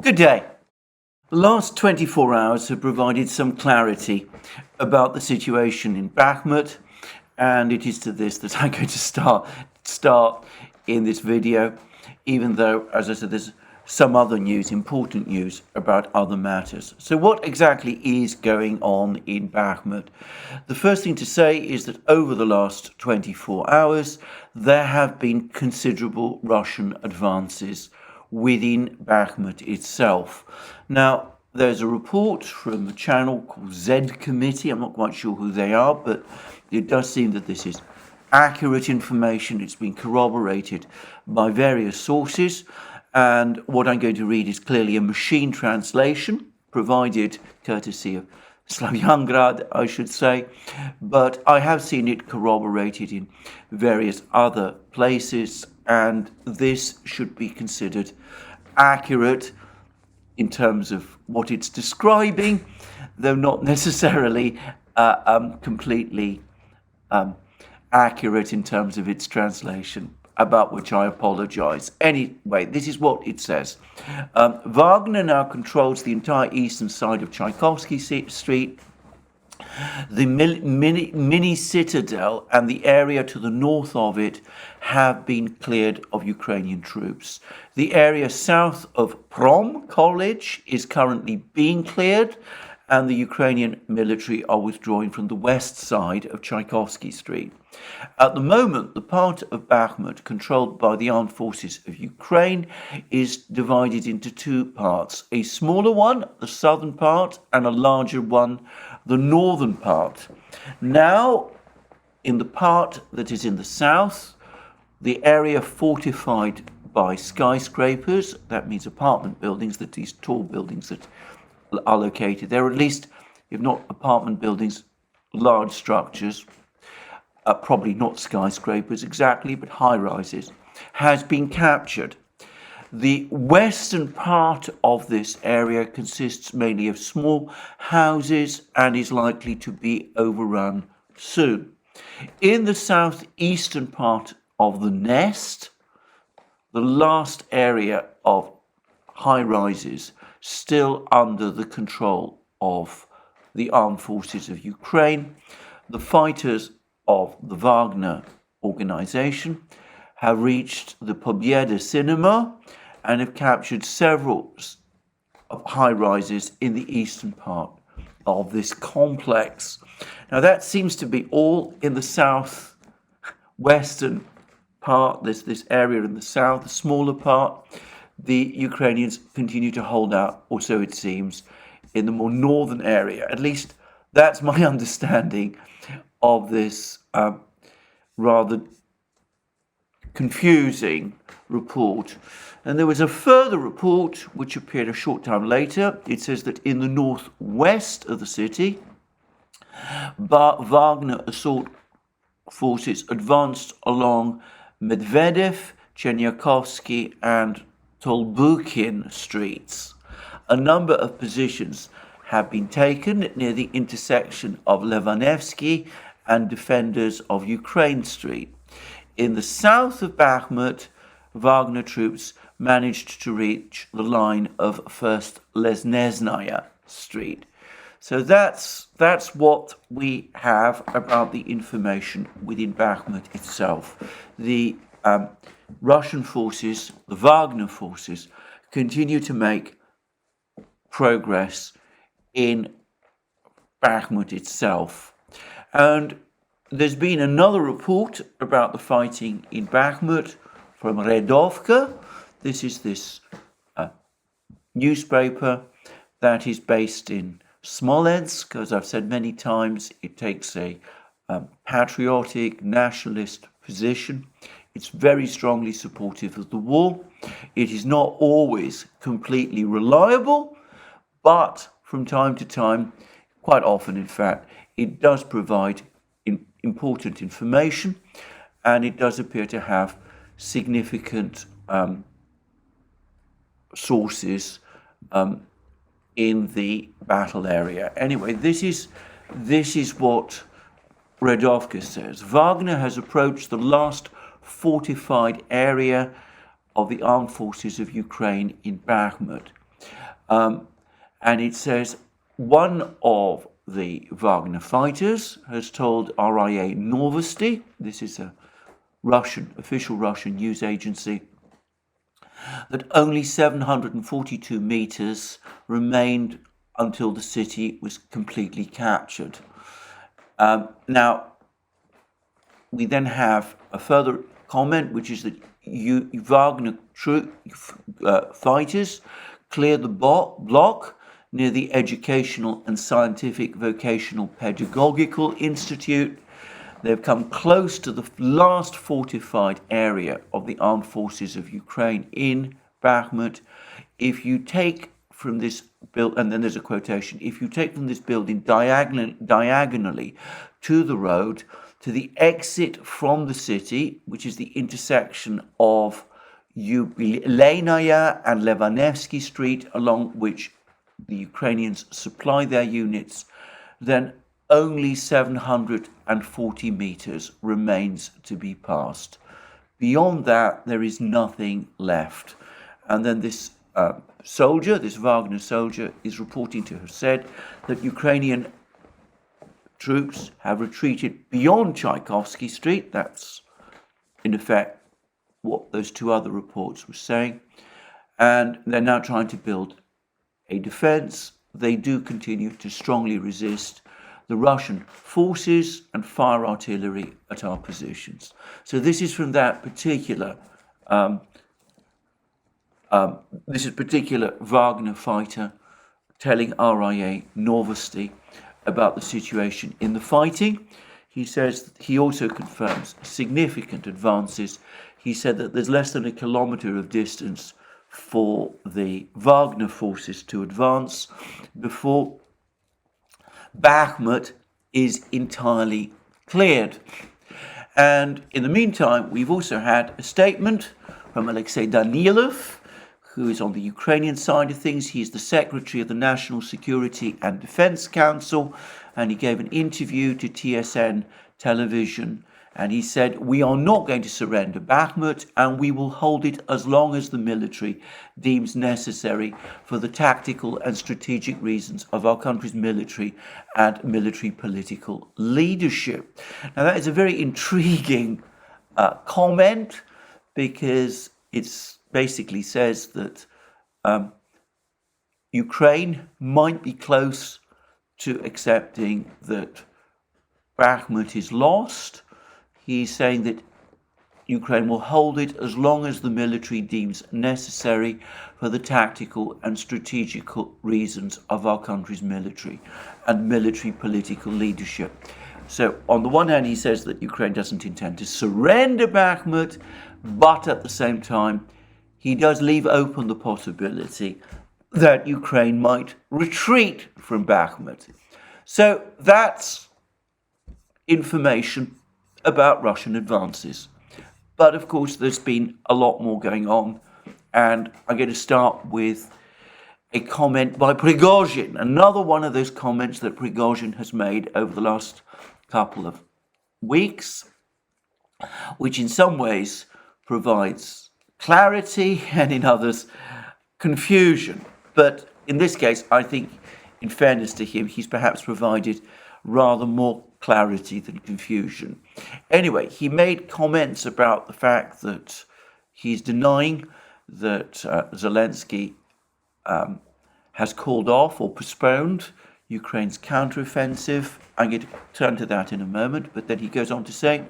Good day. The last 24 hours have provided some clarity about the situation in Bakhmut, and it is to this that I'm going to start in this video, even though, as I said, there's some other news, important news about other matters. So what exactly is going on in Bakhmut? The first thing to say is that over the last 24 hours, there have been considerable Russian advances within Bakhmut itself. Now, there's a report from a channel called Z Committee. I'm not quite sure who they are, but it does seem that this is accurate information. It's been corroborated by various sources. And what I'm going to read is clearly a machine translation, provided courtesy of Slavyangrad, I should say. But I have seen it corroborated in various other places, and this should be considered accurate in terms of what it's describing, though not necessarily completely accurate in terms of its translation, about which I apologize. Anyway, this is what it says. Wagner now controls the entire eastern side of Tchaikovsky Street, the mini citadel and the area to the north of it have been cleared of Ukrainian troops. The area south of Prom College is currently being cleared, and the Ukrainian military are withdrawing from the west side of Tchaikovsky Street. At the moment, the part of Bakhmut controlled by the armed forces of Ukraine is divided into two parts. A smaller one, the southern part, and a larger one, the northern part. Now, in the part that is in the south, the area fortified by skyscrapers, that means apartment buildings, that these tall buildings that are located there, at least, if not apartment buildings, large structures, probably not skyscrapers exactly, but high-rises, has been captured. The western part of this area consists mainly of small houses and is likely to be overrun soon. In the southeastern part of the nest, the last area of high-rises still under the control of the armed forces of Ukraine, the fighters of the Wagner organization have reached the Pobyeda cinema and have captured several high-rises in the eastern part of this complex. Now that seems to be all in the southwestern part. There's this area in the south, the smaller part. The Ukrainians continue to hold out, or so it seems, in the more northern area. At least that's my understanding of this rather confusing report. And there was a further report which appeared a short time later. It says that in the northwest of the city, Wagner assault forces advanced along Medvedev, Cherniakovsky and Tolbukin streets. A number of positions have been taken near the intersection of Levanevsky and Defenders of Ukraine Street. In the south of Bakhmut, Wagner troops managed to reach the line of 1st Lesneznaya Street. So that's what we have about the information within Bakhmut itself. The Russian forces, the Wagner forces, continue to make progress in Bakhmut itself. And there's been another report about the fighting in Bakhmut from Redovka. This is this newspaper that is based in Smolensk. As I've said many times, it takes a patriotic, nationalist position. It's very strongly supportive of the war. It is not always completely reliable, but from time to time, quite often in fact, it does provide important information, and it does appear to have significant sources in the battle area. Anyway, this is what Redovka says. Wagner has approached the last fortified area of the armed forces of Ukraine in Bakhmut. And it says one of the Wagner fighters has told RIA Novosti, this is a official Russian news agency, that only 742 meters remained until the city was completely captured. Now, we then have a further comment, which is that Wagner fighters cleared the block near the Educational and Scientific Vocational Pedagogical Institute. They've come close to the last fortified area of the armed forces of Ukraine in Bakhmut. If you take from this building, and then there's a quotation, if you take from this building diagonally to the road, to the exit from the city, which is the intersection of Yubileinaya and Levanevsky Street, along which the Ukrainians supply their units, then only 740 meters remains to be passed. Beyond that, there is nothing left. And then this this Wagner soldier, is reporting to have said that Ukrainian troops have retreated beyond Tchaikovsky Street. That's, in effect, what those two other reports were saying. And they're now trying to build a defense. They do continue to strongly resist the Russian forces and fire artillery at our positions. So this is from that particular Wagner fighter telling RIA Novosti about the situation in the fighting. He says he also confirms significant advances. He said that there's less than a kilometer of distance for the Wagner forces to advance before Bakhmut is entirely cleared. And in the meantime, we've also had a statement from Alexei Danilov, who is on the Ukrainian side of things. He's the Secretary of the National Security and Defense Council, and he gave an interview to TSN television, and he said, "We are not going to surrender Bakhmut, and we will hold it as long as the military deems necessary for the tactical and strategic reasons of our country's military and military political leadership." Now, that is a very intriguing comment, because it basically says that Ukraine might be close to accepting that Bakhmut is lost. He's saying that Ukraine will hold it as long as the military deems necessary for the tactical and strategical reasons of our country's military and military political leadership. So on the one hand, he says that Ukraine doesn't intend to surrender Bakhmut, but at the same time, he does leave open the possibility that Ukraine might retreat from Bakhmut. So that's information about Russian advances. But of course, there's been a lot more going on. And I'm going to start with a comment by Prigozhin, another one of those comments that Prigozhin has made over the last couple of weeks, which in some ways provides clarity and in others confusion. But in this case, I think, in fairness to him, he's perhaps provided rather more clarity than confusion. Anyway, he made comments about the fact that he's denying that Zelensky has called off or postponed Ukraine's counteroffensive. I'm going to turn to that in a moment, but then he goes on to say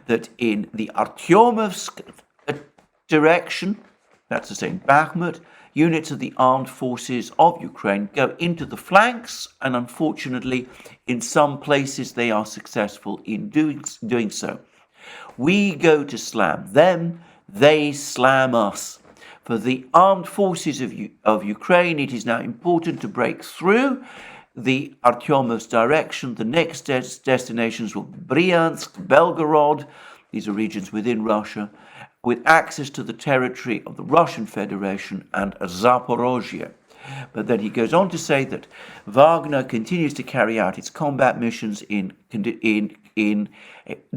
that in the Artyomovsk direction, that's to say in Bakhmut, units of the armed forces of Ukraine go into the flanks, and unfortunately, in some places they are successful in doing so. We go to slam them, they slam us. For the armed forces of Ukraine, it is now important to break through the Artyomovsk direction. The next destinations will be Bryansk, Belgorod, these are regions within Russia, with access to the territory of the Russian Federation and Zaporozhye. But then he goes on to say that Wagner continues to carry out its combat missions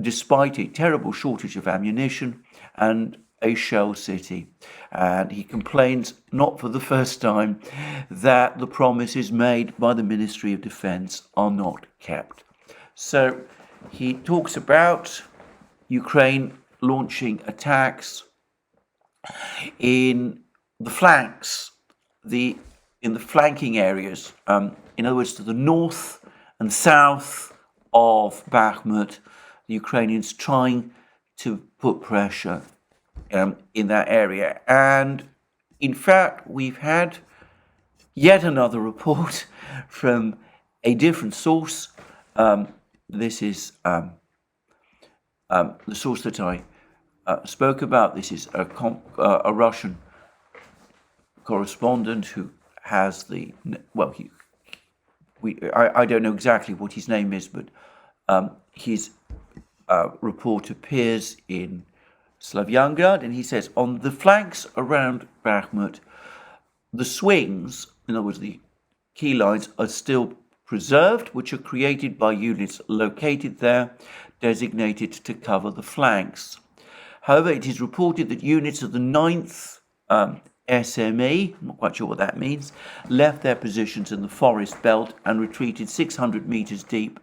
despite a terrible shortage of ammunition, and a shell city. And he complains, not for the first time, that the promises made by the Ministry of Defense are not kept. So he talks about Ukraine launching attacks in the flanks, in the flanking areas, in other words, to the north and south of Bakhmut, the Ukrainians trying to put pressure in that area. And in fact, we've had yet another report from a different source. This is the source that I spoke about. This is a Russian correspondent who has the, well, I don't know exactly what his name is, but his report appears in Slavyangrad, and he says, on the flanks around Bakhmut, the swings, in other words, the key lines, are still preserved, which are created by units located there, designated to cover the flanks. However, it is reported that units of the 9th SME, I'm not quite sure what that means, left their positions in the forest belt and retreated 600 meters deep,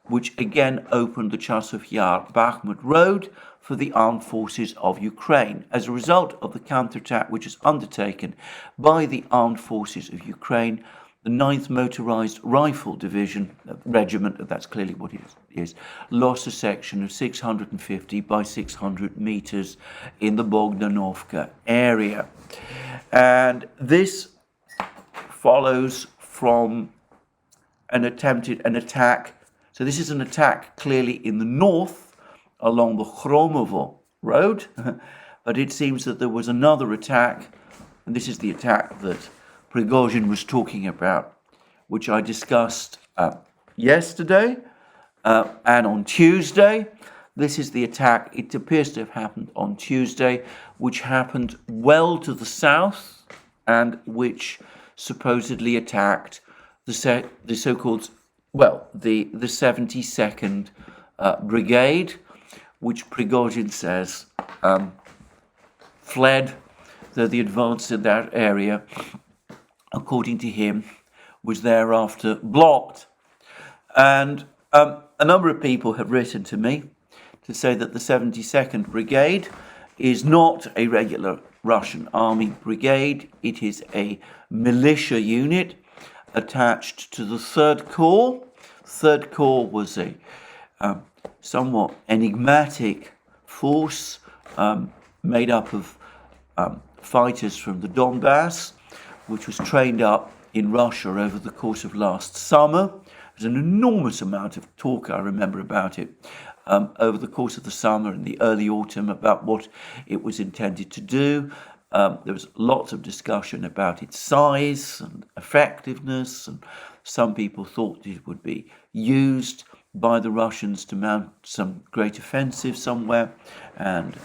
which again opened the Chasov Yar-Bakhmut road for the armed forces of Ukraine. As a result of the counterattack which is undertaken by the armed forces of Ukraine, the 9th Motorized Rifle Division, regiment, that's clearly what it is, lost a section of 650 by 600 meters in the Bogdanovka area. And this follows from an attack. So this is an attack clearly in the north along the Khromovo road, but it seems that there was another attack, and this is the attack that Prigozhin was talking about, which I discussed yesterday and on Tuesday. This is the attack, it appears to have happened on Tuesday, which happened well to the south and which supposedly attacked the so-called, well, the 72nd Brigade, which Prigozhin says fled, though the advance in that area, according to him, was thereafter blocked. And a number of people have written to me to say that the 72nd Brigade is not a regular Russian army brigade. It is a militia unit attached to the 3rd Corps. 3rd Corps was a somewhat enigmatic force made up of fighters from the Donbass, which was trained up in Russia over the course of last summer. There's an enormous amount of talk, I remember, about it over the course of the summer and the early autumn about what it was intended to do. There was lots of discussion about its size and effectiveness, and some people thought it would be used by the Russians to mount some great offensive somewhere, and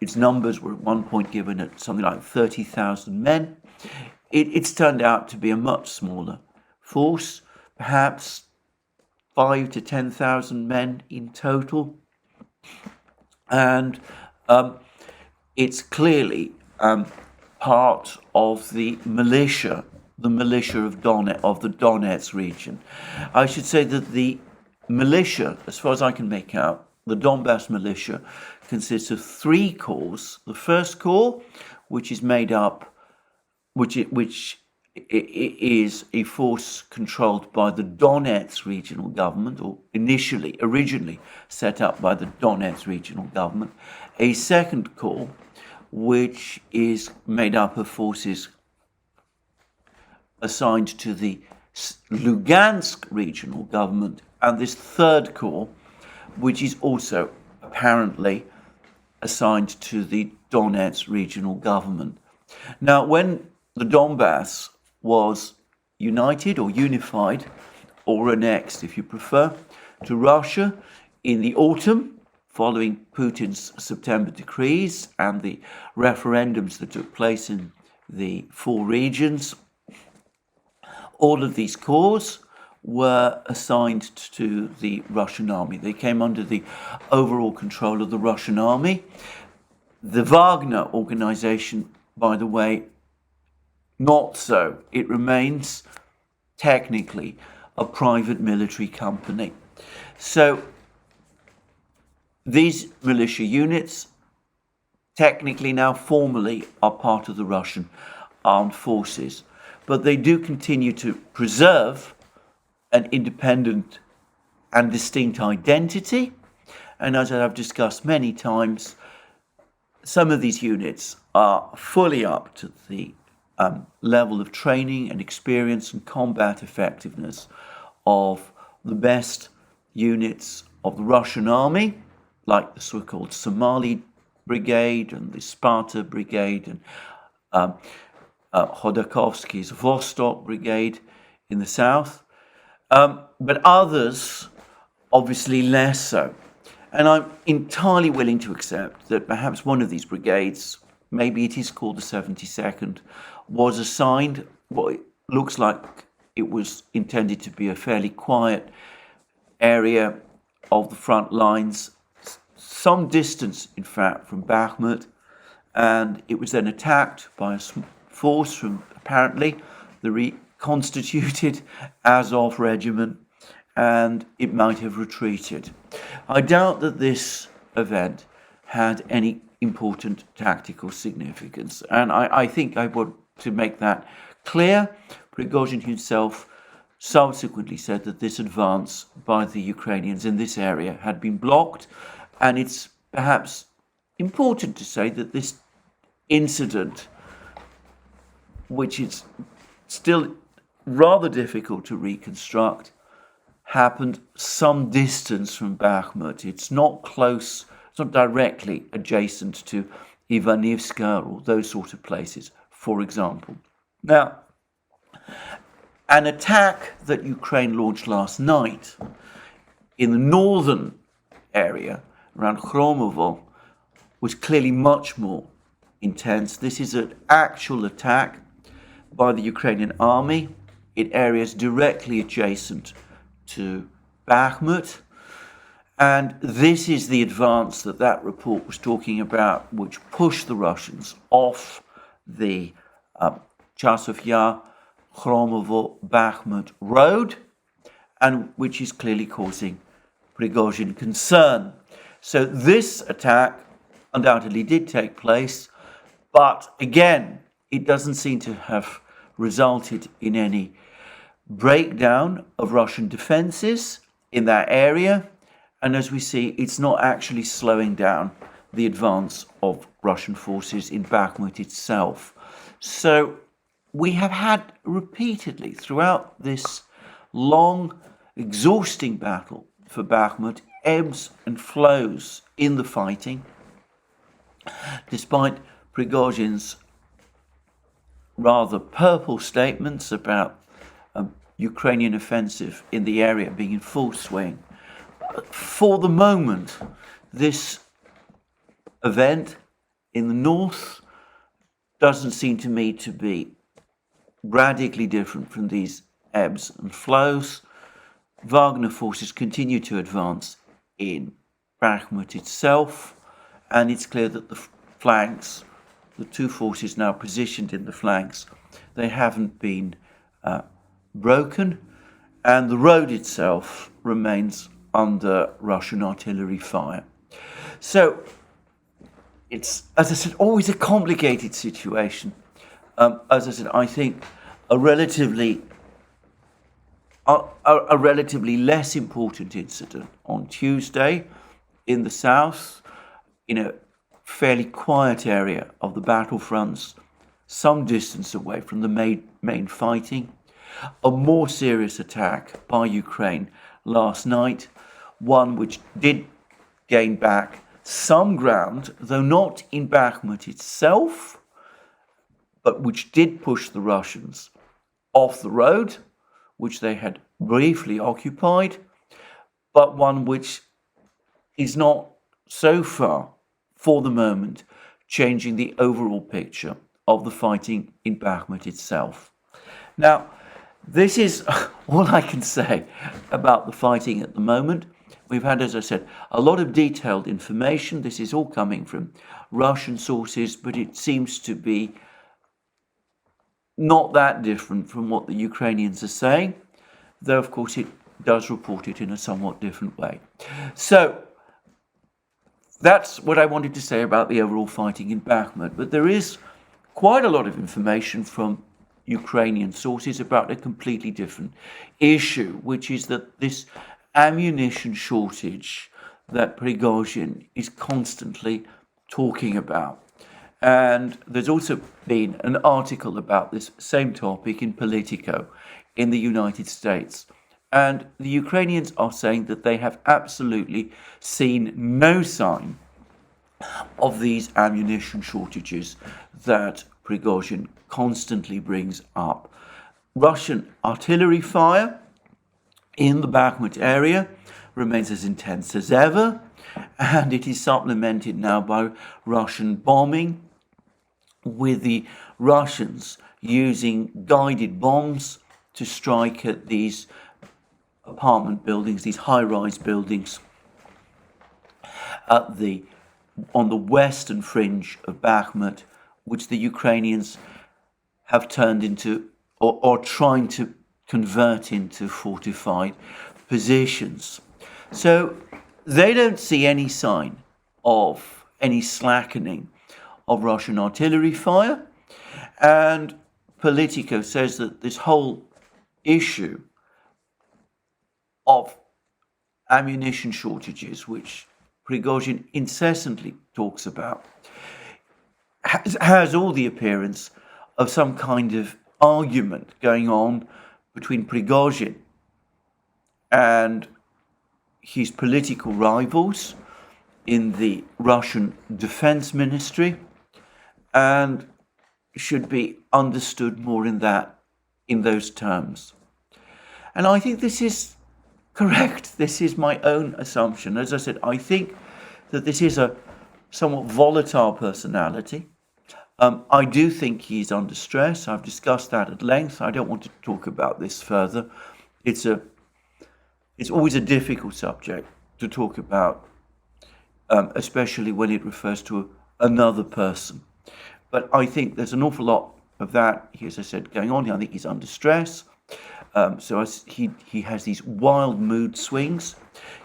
its numbers were at one point given at something like 30,000 men. It's turned out to be a much smaller force, perhaps 5,000 to 10,000 men in total, and it's clearly part of the militia of the Donetsk region. I should say that the militia, as far as I can make out, the Donbass militia consists of 3 corps. The 1st Corps, which is made up, which is a force controlled by the Donetsk regional government, or originally set up by the Donetsk regional government. A 2nd Corps, which is made up of forces assigned to the Lugansk regional government, and this 3rd Corps, which is also apparently assigned to the Donetsk regional government. Now, when the Donbass was united or unified, or annexed, if you prefer, to Russia in the autumn, following Putin's September decrees and the referendums that took place in the 4 regions, all of these corps were assigned to the Russian army. They came under the overall control of the Russian army. The Wagner organization, by the way, not so. It remains technically a private military company. So these militia units technically now formally are part of the Russian armed forces, but they do continue to preserve an independent and distinct identity. And as I've discussed many times, some of these units are fully up to the level of training and experience and combat effectiveness of the best units of the Russian army, like the so-called Somali Brigade and the Sparta Brigade and Khodorkovsky's Vostok Brigade in the south, but others obviously less so. And I'm entirely willing to accept that perhaps one of these brigades, maybe it is called the 72nd, was assigned what looks like it was intended to be a fairly quiet area of the front lines, some distance, in fact, from Bakhmut, and it was then attacked by a force from apparently the reconstituted Azov regiment, and it might have retreated. I doubt that this event had any important tactical significance, and I think I want to make that clear. Prigozhin himself subsequently said that this advance by the Ukrainians in this area had been blocked, and it's perhaps important to say that this incident, which is still rather difficult to reconstruct, happened some distance from Bakhmut. It's not close, it's not directly adjacent to Ivanivska or those sort of places, for example. Now, an attack that Ukraine launched last night in the northern area around Khromovo was clearly much more intense. This is an actual attack by the Ukrainian army in areas directly adjacent to Bakhmut. And this is the advance that report was talking about, which pushed the Russians off the Chasov Yar, Khromovo, Bakhmut road, and which is clearly causing Prigozhin concern. So this attack undoubtedly did take place, but again, it doesn't seem to have resulted in any breakdown of Russian defenses in that area. And as we see, it's not actually slowing down the advance of Russian forces in Bakhmut itself. So we have had repeatedly throughout this long, exhausting battle for Bakhmut, ebbs and flows in the fighting, despite Prigozhin's rather purple statements about Ukrainian offensive in the area being in full swing. For the moment, this event in the north doesn't seem to me to be radically different from these ebbs and flows. Wagner forces continue to advance in Bakhmut itself, and it's clear that the flanks, the two forces now positioned in the flanks, they haven't been broken, and the road itself remains under Russian artillery fire. So it's, as I said, always a complicated situation. As I said, I think a relatively less important incident on Tuesday in the south, in a fairly quiet area of the battlefronts, some distance away from the main fighting. A more serious attack by Ukraine last night, one which did gain back some ground, though not in Bakhmut itself, but which did push the Russians off the road, which they had briefly occupied, but one which is not so far, for the moment, changing the overall picture of the fighting in Bakhmut itself. Now, this is all I can say about the fighting at the moment. We've had, as I said, a lot of detailed information. This is all coming from Russian sources, but it seems to be not that different from what the Ukrainians are saying, though, of course, it does report it in a somewhat different way. So that's what I wanted to say about the overall fighting in Bakhmut. But there is quite a lot of information from Ukrainian sources about a completely different issue, which is that this ammunition shortage that Prigozhin is constantly talking about. And there's also been an article about this same topic in Politico in the United States. And the Ukrainians are saying that they have absolutely seen no sign of these ammunition shortages that Prigozhin constantly brings up. Russian artillery fire in the Bakhmut area remains as intense as ever, and it is supplemented now by Russian bombing, with the Russians using guided bombs to strike at these apartment buildings, these high-rise buildings on the western fringe of Bakhmut, which the Ukrainians have turned into or trying to convert into fortified positions. So they don't see any sign of any slackening of Russian artillery fire. And Politico says that this whole issue of ammunition shortages, which Prigozhin incessantly talks about, has all the appearance of some kind of argument going on between Prigozhin and his political rivals in the Russian Defense Ministry, and should be understood more in those terms. And I think this is correct. This is my own assumption. As I said, I think that this is a somewhat volatile personality. I do think he's under stress. I've discussed that at length. I don't want to talk about this further. It's always a difficult subject to talk about, especially when it refers to another person. But I think there's an awful lot of that, as I said, going on here. I think he's under stress. So he has these wild mood swings.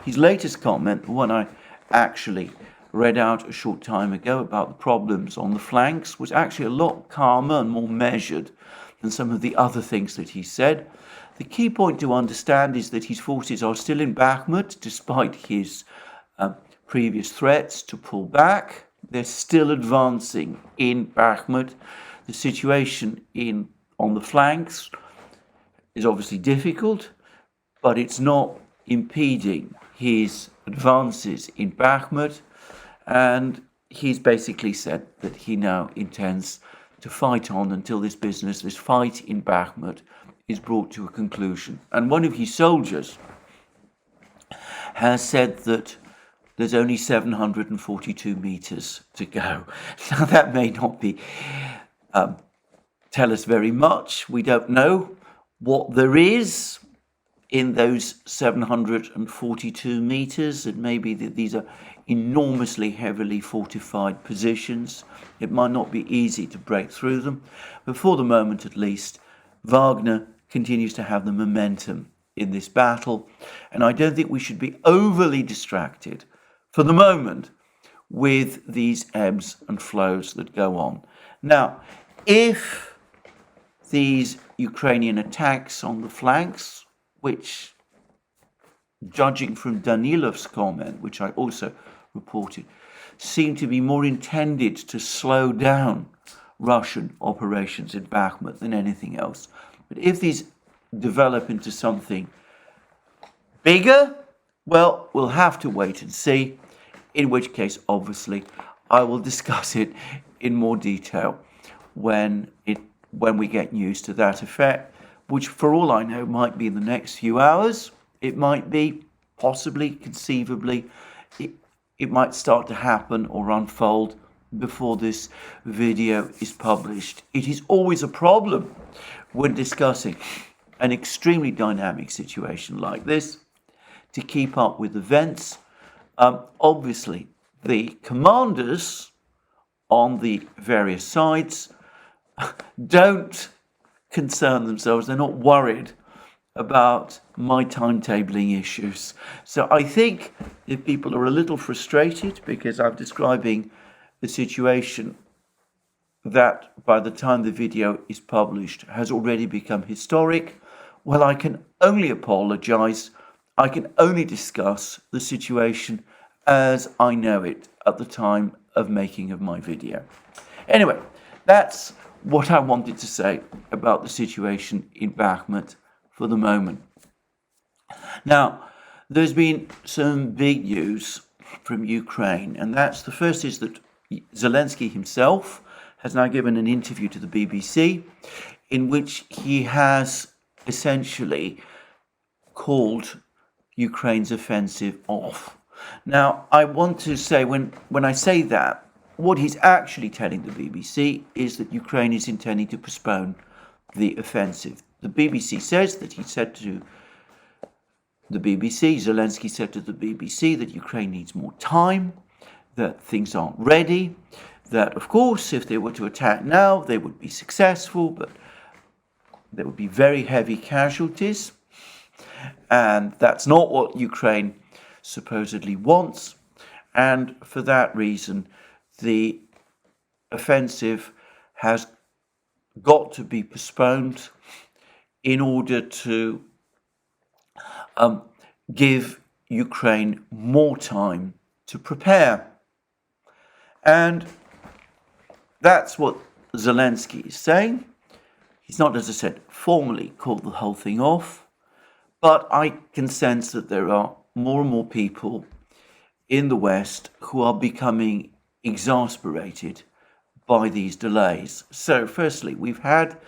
His latest comment, the one I actually read out a short time ago about the problems on the flanks, was actually a lot calmer and more measured than some of the other things that he said. The key point to understand is that his forces are still in Bakhmut, despite his previous threats to pull back. They're still advancing in Bakhmut. The situation on the flanks is obviously difficult, but it's not impeding his advances in Bakhmut. And he's basically said that he now intends to fight on until this fight in Bakhmut, is brought to a conclusion. And one of his soldiers has said that there's only 742 meters to go. Now that may not be tell us very much. We don't know what there is in those 742 meters. It may be that these are enormously heavily fortified positions. It might not be easy to break through them. But for the moment, at least, Wagner continues to have the momentum in this battle. And I don't think we should be overly distracted for the moment with these ebbs and flows that go on. Now, if these Ukrainian attacks on the flanks, which, judging from Danilov's comment, which I also reported, seem to be more intended to slow down Russian operations in Bakhmut than anything else. But if these develop into something bigger, well, we'll have to wait and see, in which case, obviously, I will discuss it in more detail when we get news to that effect, which, for all I know, might be in the next few hours. It might be, possibly, conceivably, it might start to happen or unfold before this video is published. It is always a problem when discussing an extremely dynamic situation like this to keep up with events. Obviously, the commanders on the various sides don't concern themselves. They're not worried about my timetabling issues. So I think if people are a little frustrated because I'm describing the situation that by the time the video is published has already become historic, well, I can only apologize. I can only discuss the situation as I know it at the time of making of my video. Anyway, that's what I wanted to say about the situation in Bakhmut for the moment. Now, there's been some big news from Ukraine, and that's the first is that Zelensky himself has now given an interview to the BBC in which he has essentially called Ukraine's offensive off. Now, I want to say, when I say that, what he's actually telling the BBC is that Ukraine is intending to postpone the offensive. The BBC says that he said to the BBC, Zelensky said to the BBC that Ukraine needs more time, that things aren't ready, that, of course, if they were to attack now, they would be successful, but there would be very heavy casualties. And that's not what Ukraine supposedly wants. And for that reason, the offensive has got to be postponed in order to give Ukraine more time to prepare. And that's what Zelensky is saying. He's not, as I said, formally called the whole thing off, but I can sense that there are more and more people in the West who are becoming exasperated by these delays. So, firstly, we've had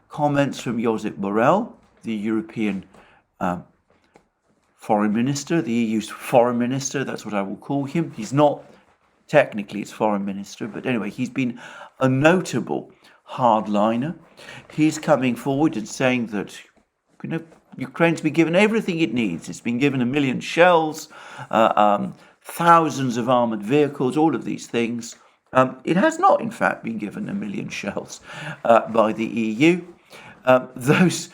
comments from Josep Borrell, the European foreign minister, the EU's foreign minister, that's what I will call him. He's not technically its foreign minister, but anyway, he's been a notable hardliner. He's coming forward and saying that, Ukraine's been given everything it needs. It's been given 1 million shells, thousands of armoured vehicles, all of these things. It has not, in fact, been given 1 million shells by the EU. Those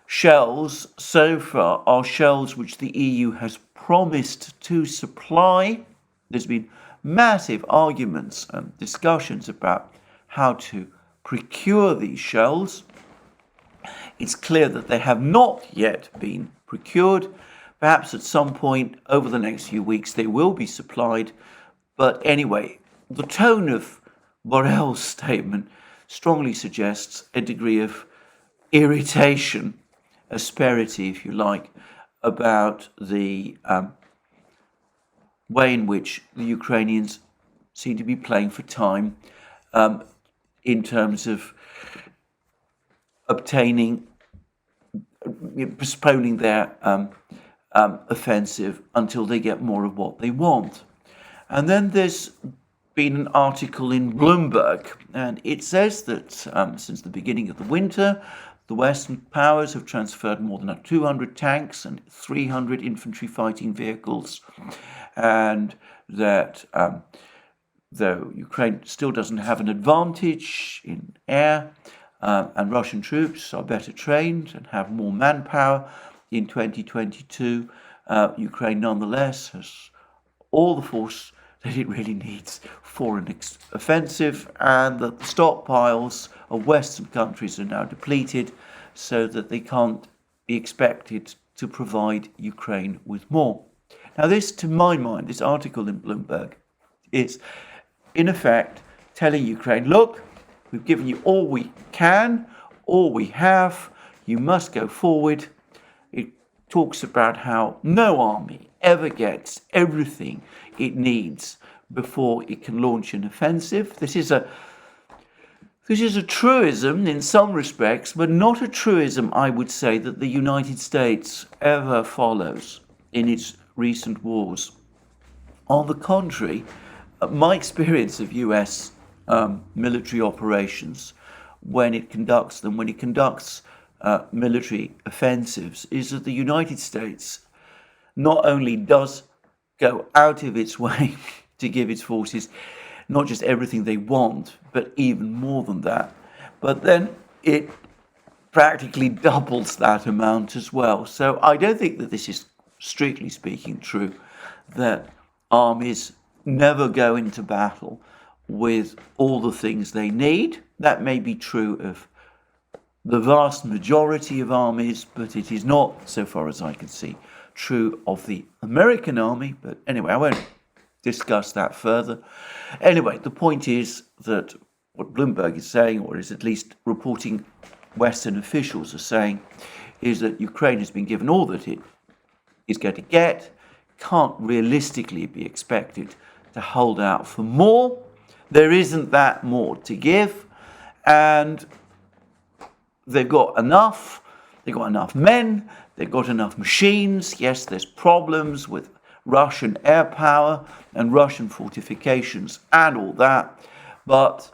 shells so far are shells which the EU has promised to supply. There's been massive arguments and discussions about how to procure these shells. It's clear that they have not yet been procured. Perhaps at some point over the next few weeks they will be supplied. But anyway, the tone of Borrell's statement strongly suggests a degree of irritation, asperity, if you like, about the way in which the Ukrainians seem to be playing for time in terms of postponing their offensive until they get more of what they want. And then there's been an article in Bloomberg, and it says that since the beginning of the winter, the Western powers have transferred more than 200 tanks and 300 infantry fighting vehicles, and that though Ukraine still doesn't have an advantage in air, and Russian troops are better trained and have more manpower in 2022, Ukraine nonetheless has all the force that it really needs for an offensive, and that the stockpiles of Western countries are now depleted so that they can't be expected to provide Ukraine with more. Now this, to my mind, this article in Bloomberg is in effect telling Ukraine, look, we've given you all we can, all we have, you must go forward. It talks about how no army ever gets everything it needs before it can launch an offensive. This is a truism in some respects, but not a truism, I would say, that the United States ever follows in its recent wars. On the contrary, my experience of US military operations, when it conducts military offensives, is that the United States not only does go out of its way to give its forces not just everything they want, but even more than that, but then it practically doubles that amount as well. So I don't think that this is, strictly speaking, true, that armies never go into battle with all the things they need. That may be true of the vast majority of armies, but it is not, so far as I can see, true of the American army. But anyway, I won't discuss that further. Anyway, the point is that what Bloomberg is saying, or is at least reporting Western officials are saying, is that Ukraine has been given all that it is going to get, can't realistically be expected to hold out for more. There isn't that more to give, and they've got enough men, they've got enough machines. Yes, there's problems with Russian air power and Russian fortifications and all that, but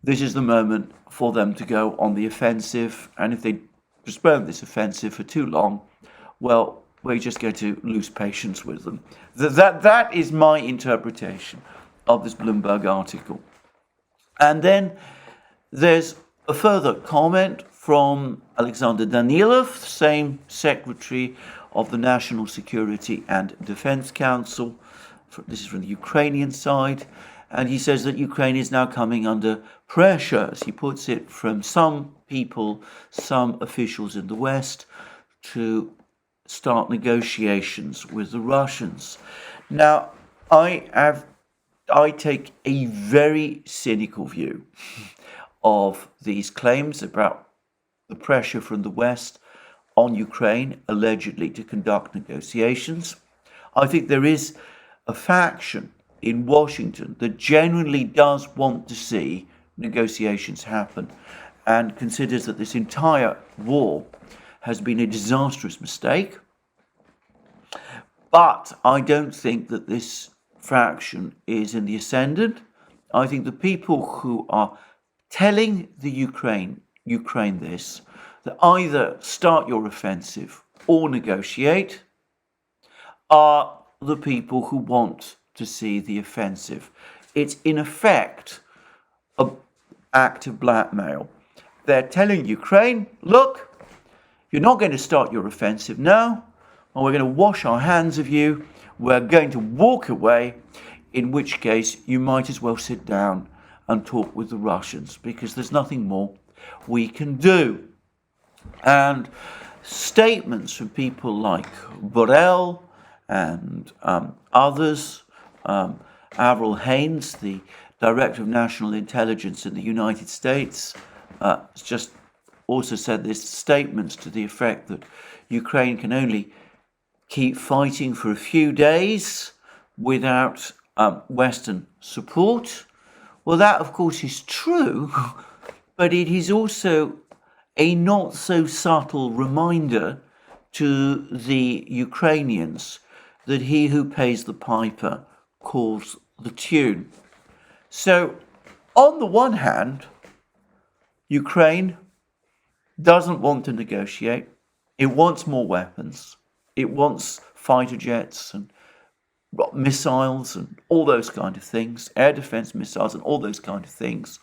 this is the moment for them to go on the offensive, and if they postpone this offensive for too long, well, we're just going to lose patience with them. That is my interpretation of this Bloomberg article. And then there's a further comment from Alexander Danilov, same secretary of the National Security and Defense Council. This is from the Ukrainian side. And he says that Ukraine is now coming under pressure, as he puts it, from some people, some officials in the West, to start negotiations with the Russians. Now, I take a very cynical view of these claims about the pressure from the West on Ukraine, allegedly to conduct negotiations. I think there is a faction in Washington that genuinely does want to see negotiations happen and considers that this entire war has been a disastrous mistake. But I don't think that this faction is in the ascendant. I think the people who are telling the Ukraine this, that either start your offensive or negotiate, are the people who want to see the offensive. It's in effect an act of blackmail. They're telling Ukraine, look, you're not going to start your offensive now, and we're going to wash our hands of you. We're going to walk away, in which case you might as well sit down and talk with the Russians, because there's nothing more we can do. And statements from people like Borrell and others, Avril Haines, the Director of National Intelligence in the United States, just also said this, statements to the effect that Ukraine can only keep fighting for a few days without Western support. Well, that, of course, is true, but it is also a not so subtle reminder to the Ukrainians that he who pays the piper calls the tune. So, on the one hand, Ukraine doesn't want to negotiate. It wants more weapons. It wants fighter jets and missiles and all those kind of things, air defense missiles and all those kind of things.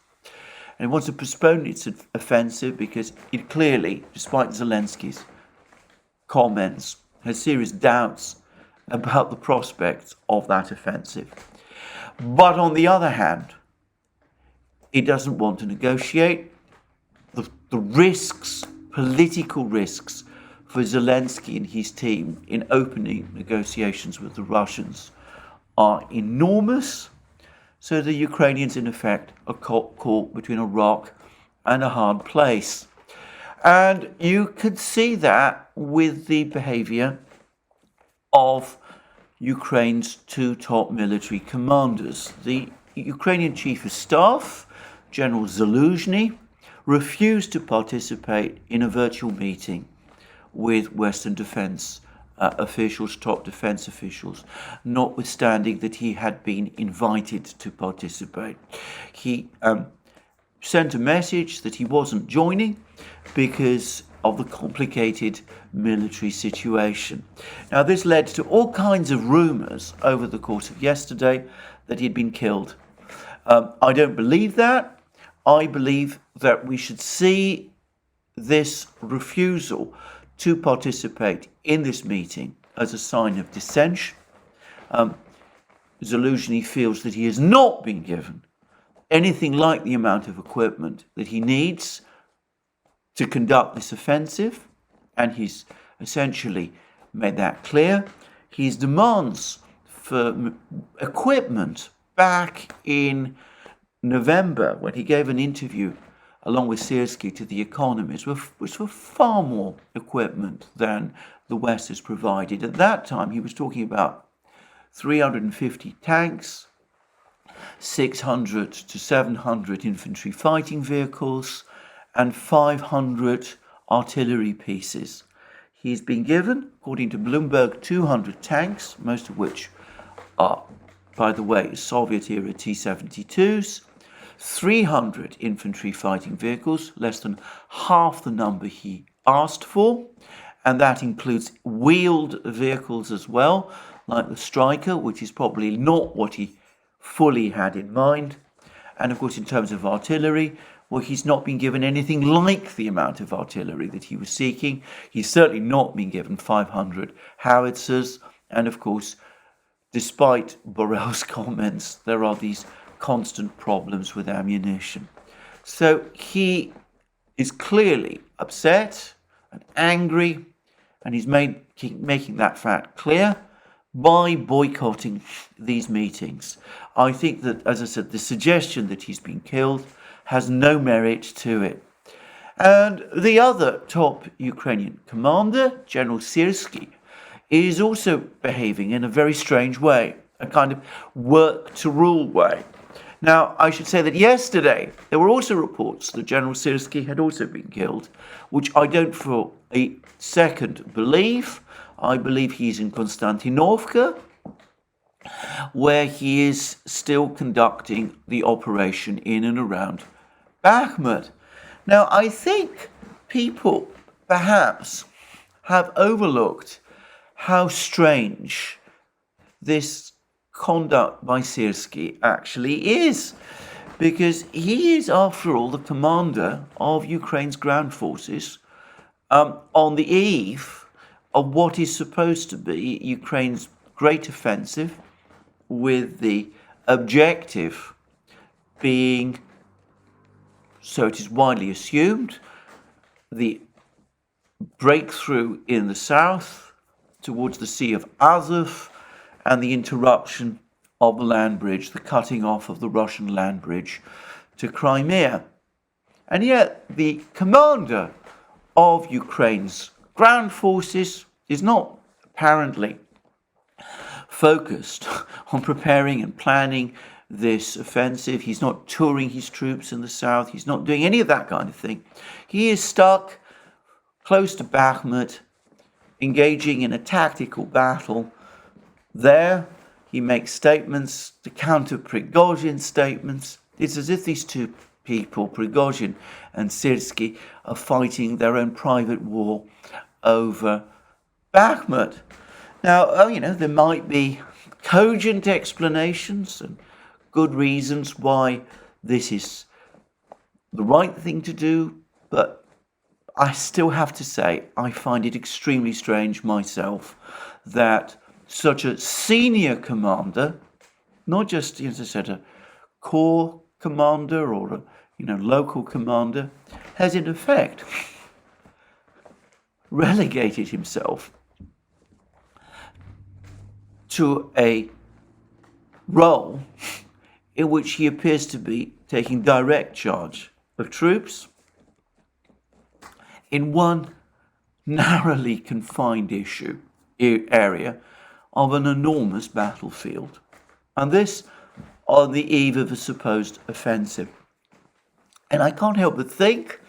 And it wants to postpone its offensive because it clearly, despite Zelensky's comments, has serious doubts about the prospects of that offensive. But on the other hand, it doesn't want to negotiate. The risks, political risks, for Zelensky and his team in opening negotiations with the Russians are enormous. So the Ukrainians, in effect, are caught between a rock and a hard place. And you could see that with the behavior of Ukraine's two top military commanders. The Ukrainian Chief of Staff, General Zaluzhny, refused to participate in a virtual meeting with Western defense officials, top defense officials, notwithstanding that he had been invited to participate. He sent a message that he wasn't joining because of the complicated military situation. Now, this led to all kinds of rumours over the course of yesterday that he'd been killed. I don't believe that. I believe that we should see this refusal to participate in this meeting as a sign of dissension. Zaluzhny feels that he has not been given anything like the amount of equipment that he needs to conduct this offensive, and he's essentially made that clear. His demands for equipment back in November, when he gave an interview along with Zelensky to The Economist, which were far more equipment than the West has provided. At that time, he was talking about 350 tanks, 600 to 700 infantry fighting vehicles, and 500 artillery pieces. He's been given, according to Bloomberg, 200 tanks, most of which are, by the way, Soviet-era T-72s, 300 infantry fighting vehicles, less than half the number he asked for, and that includes wheeled vehicles as well, like the Striker, which is probably not what he fully had in mind. And of course, in terms of artillery, well, he's not been given anything like the amount of artillery that he was seeking. He's certainly not been given 500 howitzers. And of course, despite Borrell's comments, there are these constant problems with ammunition. So he is clearly upset and angry, and he's making that fact clear by boycotting these meetings. I think that, as I said, the suggestion that he's been killed has no merit to it. And the other top Ukrainian commander, General Syrskyi, is also behaving in a very strange way, a kind of work-to-rule way. Now, I should say that yesterday there were also reports that General Syrskyi had also been killed, which I don't for a second believe. I believe he's in Konstantinovka, where he is still conducting the operation in and around Bakhmut. Now, I think people perhaps have overlooked how strange this conduct by Syrskyi actually is, because he is, after all, the commander of Ukraine's ground forces on the eve of what is supposed to be Ukraine's great offensive, with the objective being, so it is widely assumed, the breakthrough in the south towards the Sea of Azov and the interruption of the land bridge, the cutting off of the Russian land bridge to Crimea. And yet the commander of Ukraine's ground forces is not apparently focused on preparing and planning this offensive. He's not touring his troops in the south. He's not doing any of that kind of thing. He is stuck close to Bakhmut, engaging in a tactical battle. There, he makes statements to counter Prigozhin's statements. It's as if these two people, Prigozhin and Syrskyi, are fighting their own private war over Bakhmut. Now, there might be cogent explanations and good reasons why this is the right thing to do, but I still have to say I find it extremely strange myself that such a senior commander, not just, as I said, a corps commander or a local commander, has in effect relegated himself to a role in which he appears to be taking direct charge of troops in one narrowly confined area of an enormous battlefield, and this on the eve of a supposed offensive. And I can't help but think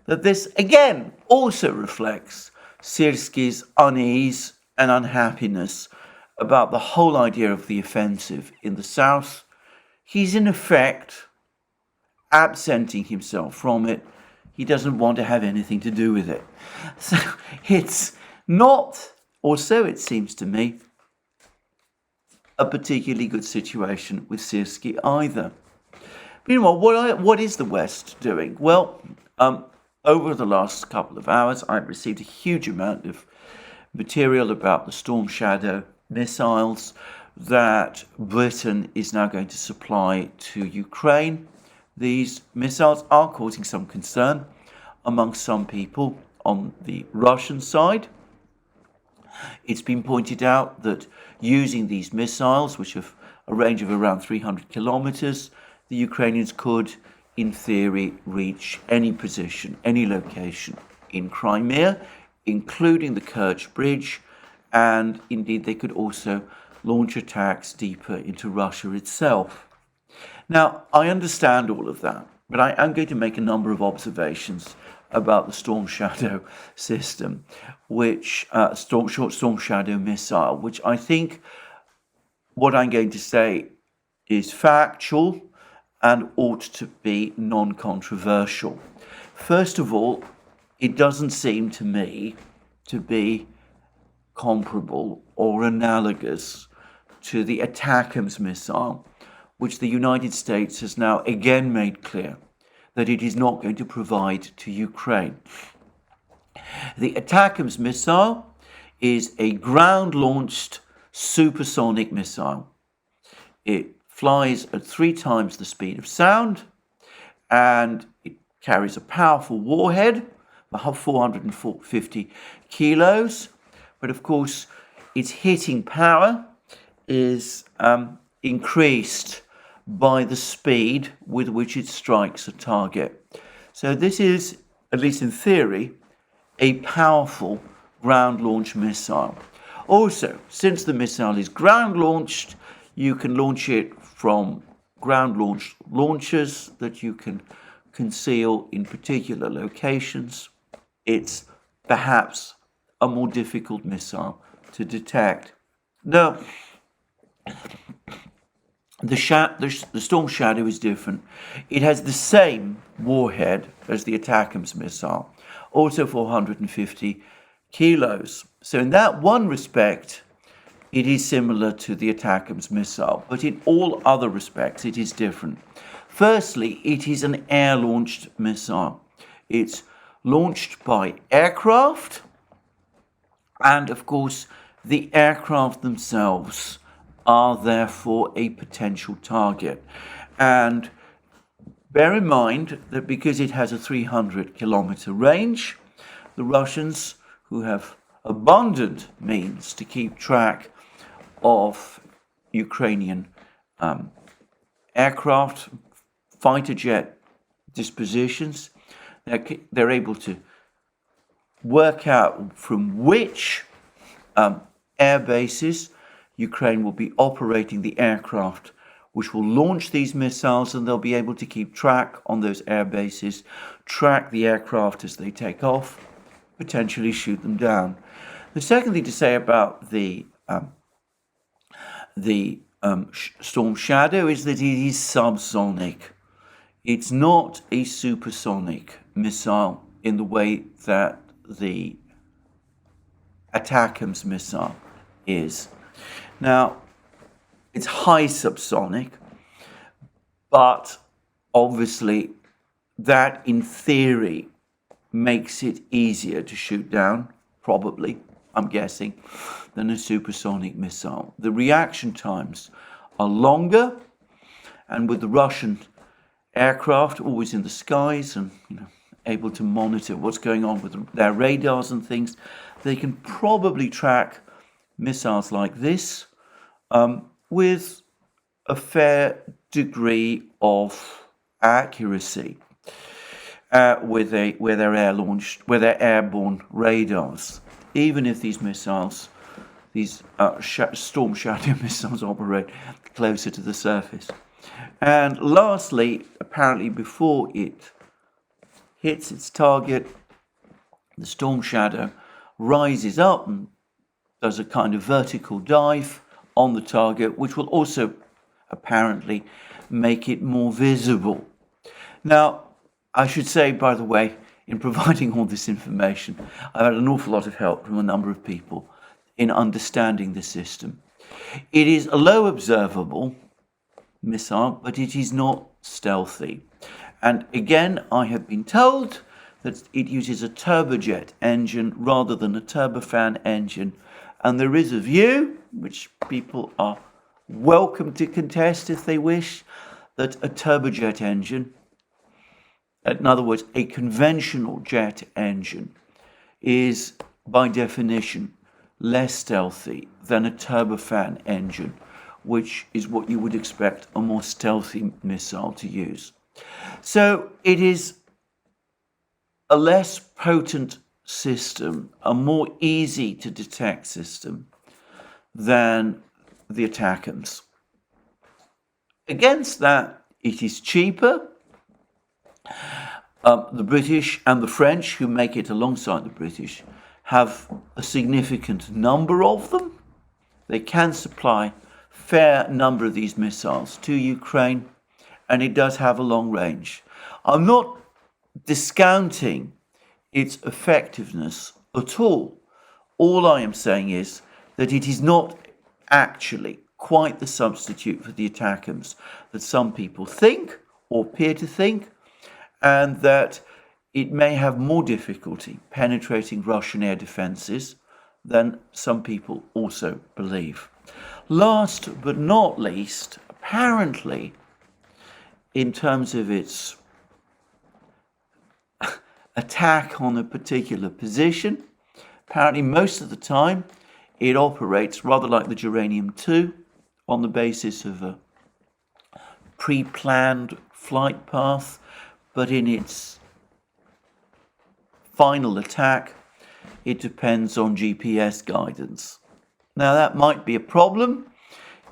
that this again also reflects Syrskyi's unease and unhappiness about the whole idea of the offensive in the south. He's in effect absenting himself from it. He doesn't want to have anything to do with it. So it's not, or so it seems to me, a particularly good situation with Syrskyi either. Meanwhile, what is the West doing? Well, over the last couple of hours, I've received a huge amount of material about the Storm Shadow missiles that Britain is now going to supply to Ukraine. These missiles are causing some concern among some people on the Russian side. It's been pointed out that using these missiles, which have a range of around 300 kilometers, the Ukrainians could, in theory, reach any position, any location in Crimea, including the Kerch Bridge, and indeed they could also launch attacks deeper into Russia itself. Now, I understand all of that, but I am going to make a number of observations about the Storm Shadow system, which Storm Shadow missile, which I think what I'm going to say is factual and ought to be non-controversial. First of all, it doesn't seem to me to be comparable or analogous to the ATACMS missile, which the United States has now again made clear that it is not going to provide to Ukraine. The ATACMS missile is a ground-launched supersonic missile. It flies at 3 times the speed of sound, and it carries a powerful warhead, about 450 kilos. But of course, its hitting power is increased by the speed with which it strikes a target. So this is, at least in theory, a powerful ground-launched missile. Also, since the missile is ground-launched, you can launch it from ground-launched launchers that you can conceal in particular locations. It's perhaps a more difficult missile to detect. Now, the Storm Shadow is different. It has the same warhead as the ATACMS missile, also 450 kilos. So in that one respect, it is similar to the ATACMS missile, but in all other respects, it is different. Firstly, it is an air-launched missile. It's launched by aircraft, and of course, the aircraft themselves are therefore a potential target. And bear in mind that because it has a 300-kilometer range, the Russians, who have abundant means to keep track of Ukrainian aircraft, fighter jet dispositions, they're able to work out from which air bases Ukraine will be operating the aircraft which will launch these missiles, and they'll be able to keep track on those air bases, track the aircraft as they take off, potentially shoot them down. The second thing to say about the Storm Shadow is that it is subsonic. It's not a supersonic missile in the way that the ATACMS missile is. Now, it's high subsonic, but obviously that in theory makes it easier to shoot down, probably, I'm guessing, than a supersonic missile. The reaction times are longer, and with the Russian aircraft always in the skies and able to monitor what's going on with their radars and things, they can probably track missiles like this with a fair degree of accuracy with their airborne radars, even if these missiles, these Storm Shadow missiles, operate closer to the surface. And lastly, apparently before it hits its target, the Storm Shadow rises up and does a kind of vertical dive on the target, which will also apparently make it more visible. Now, I should say, by the way, in providing all this information, I've had an awful lot of help from a number of people in understanding the system. It is a low observable missile, but it is not stealthy. And again, I have been told that it uses a turbojet engine rather than a turbofan engine. And there is a view, which people are welcome to contest if they wish, that a turbojet engine, in other words, a conventional jet engine, is by definition less stealthy than a turbofan engine, which is what you would expect a more stealthy missile to use. So it is a less potent system, a more easy to detect system than the ATACMS. Against that, it is cheaper. The British and the French, who make it alongside the British, have a significant number of them. They can supply a fair number of these missiles to Ukraine, and it does have a long range. I'm not discounting its effectiveness at all. All I am saying is that it is not actually quite the substitute for the ATACMS that some people think or appear to think, and that it may have more difficulty penetrating Russian air defences than some people also believe. Last but not least, apparently, in terms of its attack on a particular position, apparently most of the time it operates rather like the Uranium-2 on the basis of a pre-planned flight path, but in its final attack, it depends on GPS guidance. Now, that might be a problem,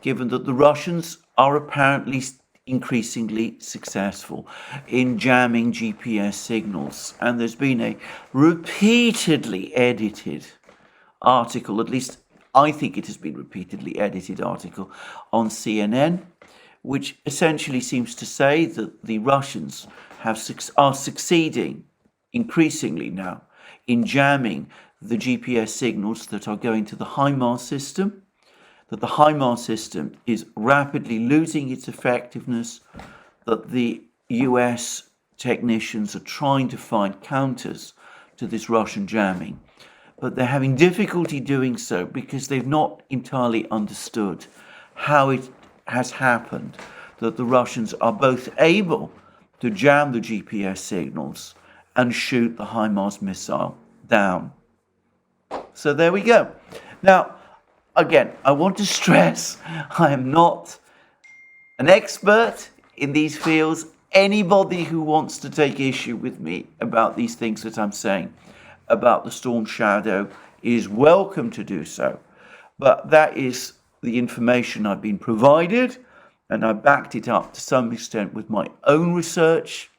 given that the Russians are apparently increasingly successful in jamming GPS signals. And there's been a repeatedly edited article, at least I think it has been repeatedly edited article on CNN, which essentially seems to say that the Russians are succeeding increasingly now in jamming the GPS signals that are going to the HIMARS system, that the HIMARS system is rapidly losing its effectiveness, that the US technicians are trying to find counters to this Russian jamming, but they're having difficulty doing so because they've not entirely understood how it has happened that the Russians are both able to jam the GPS signals and shoot the HIMARS missile down. So there we go. Now, again, I want to stress I am not an expert in these fields. Anybody who wants to take issue with me about these things that I'm saying about the Storm Shadow is welcome to do so. But that is the information I've been provided, and I backed it up to some extent with my own research.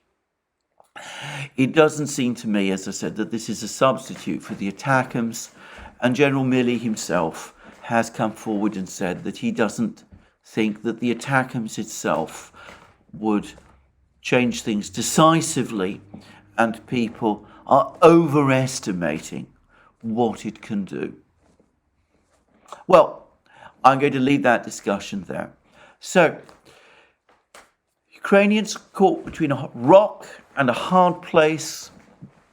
It doesn't seem to me, as I said, that this is a substitute for the ATACMS, and General Milley himself has come forward and said that he doesn't think that the ATACMS itself would change things decisively, and people are overestimating what it can do. Well, I'm going to leave that discussion there. So, Ukrainians caught between a rock and a hard place.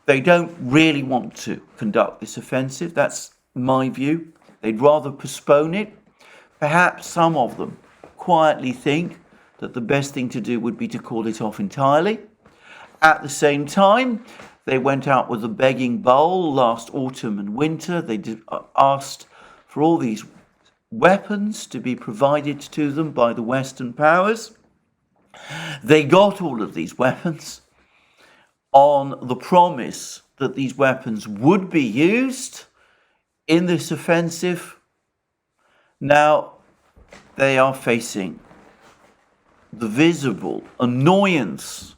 They don't really want to conduct this offensive. That's my view. They'd rather postpone it. Perhaps some of them quietly think that the best thing to do would be to call it off entirely. At the same time, they went out with a begging bowl last autumn and winter. They asked for all these weapons to be provided to them by the Western powers. They got all of these weapons on the promise that these weapons would be used in this offensive. Now they are facing the visible annoyance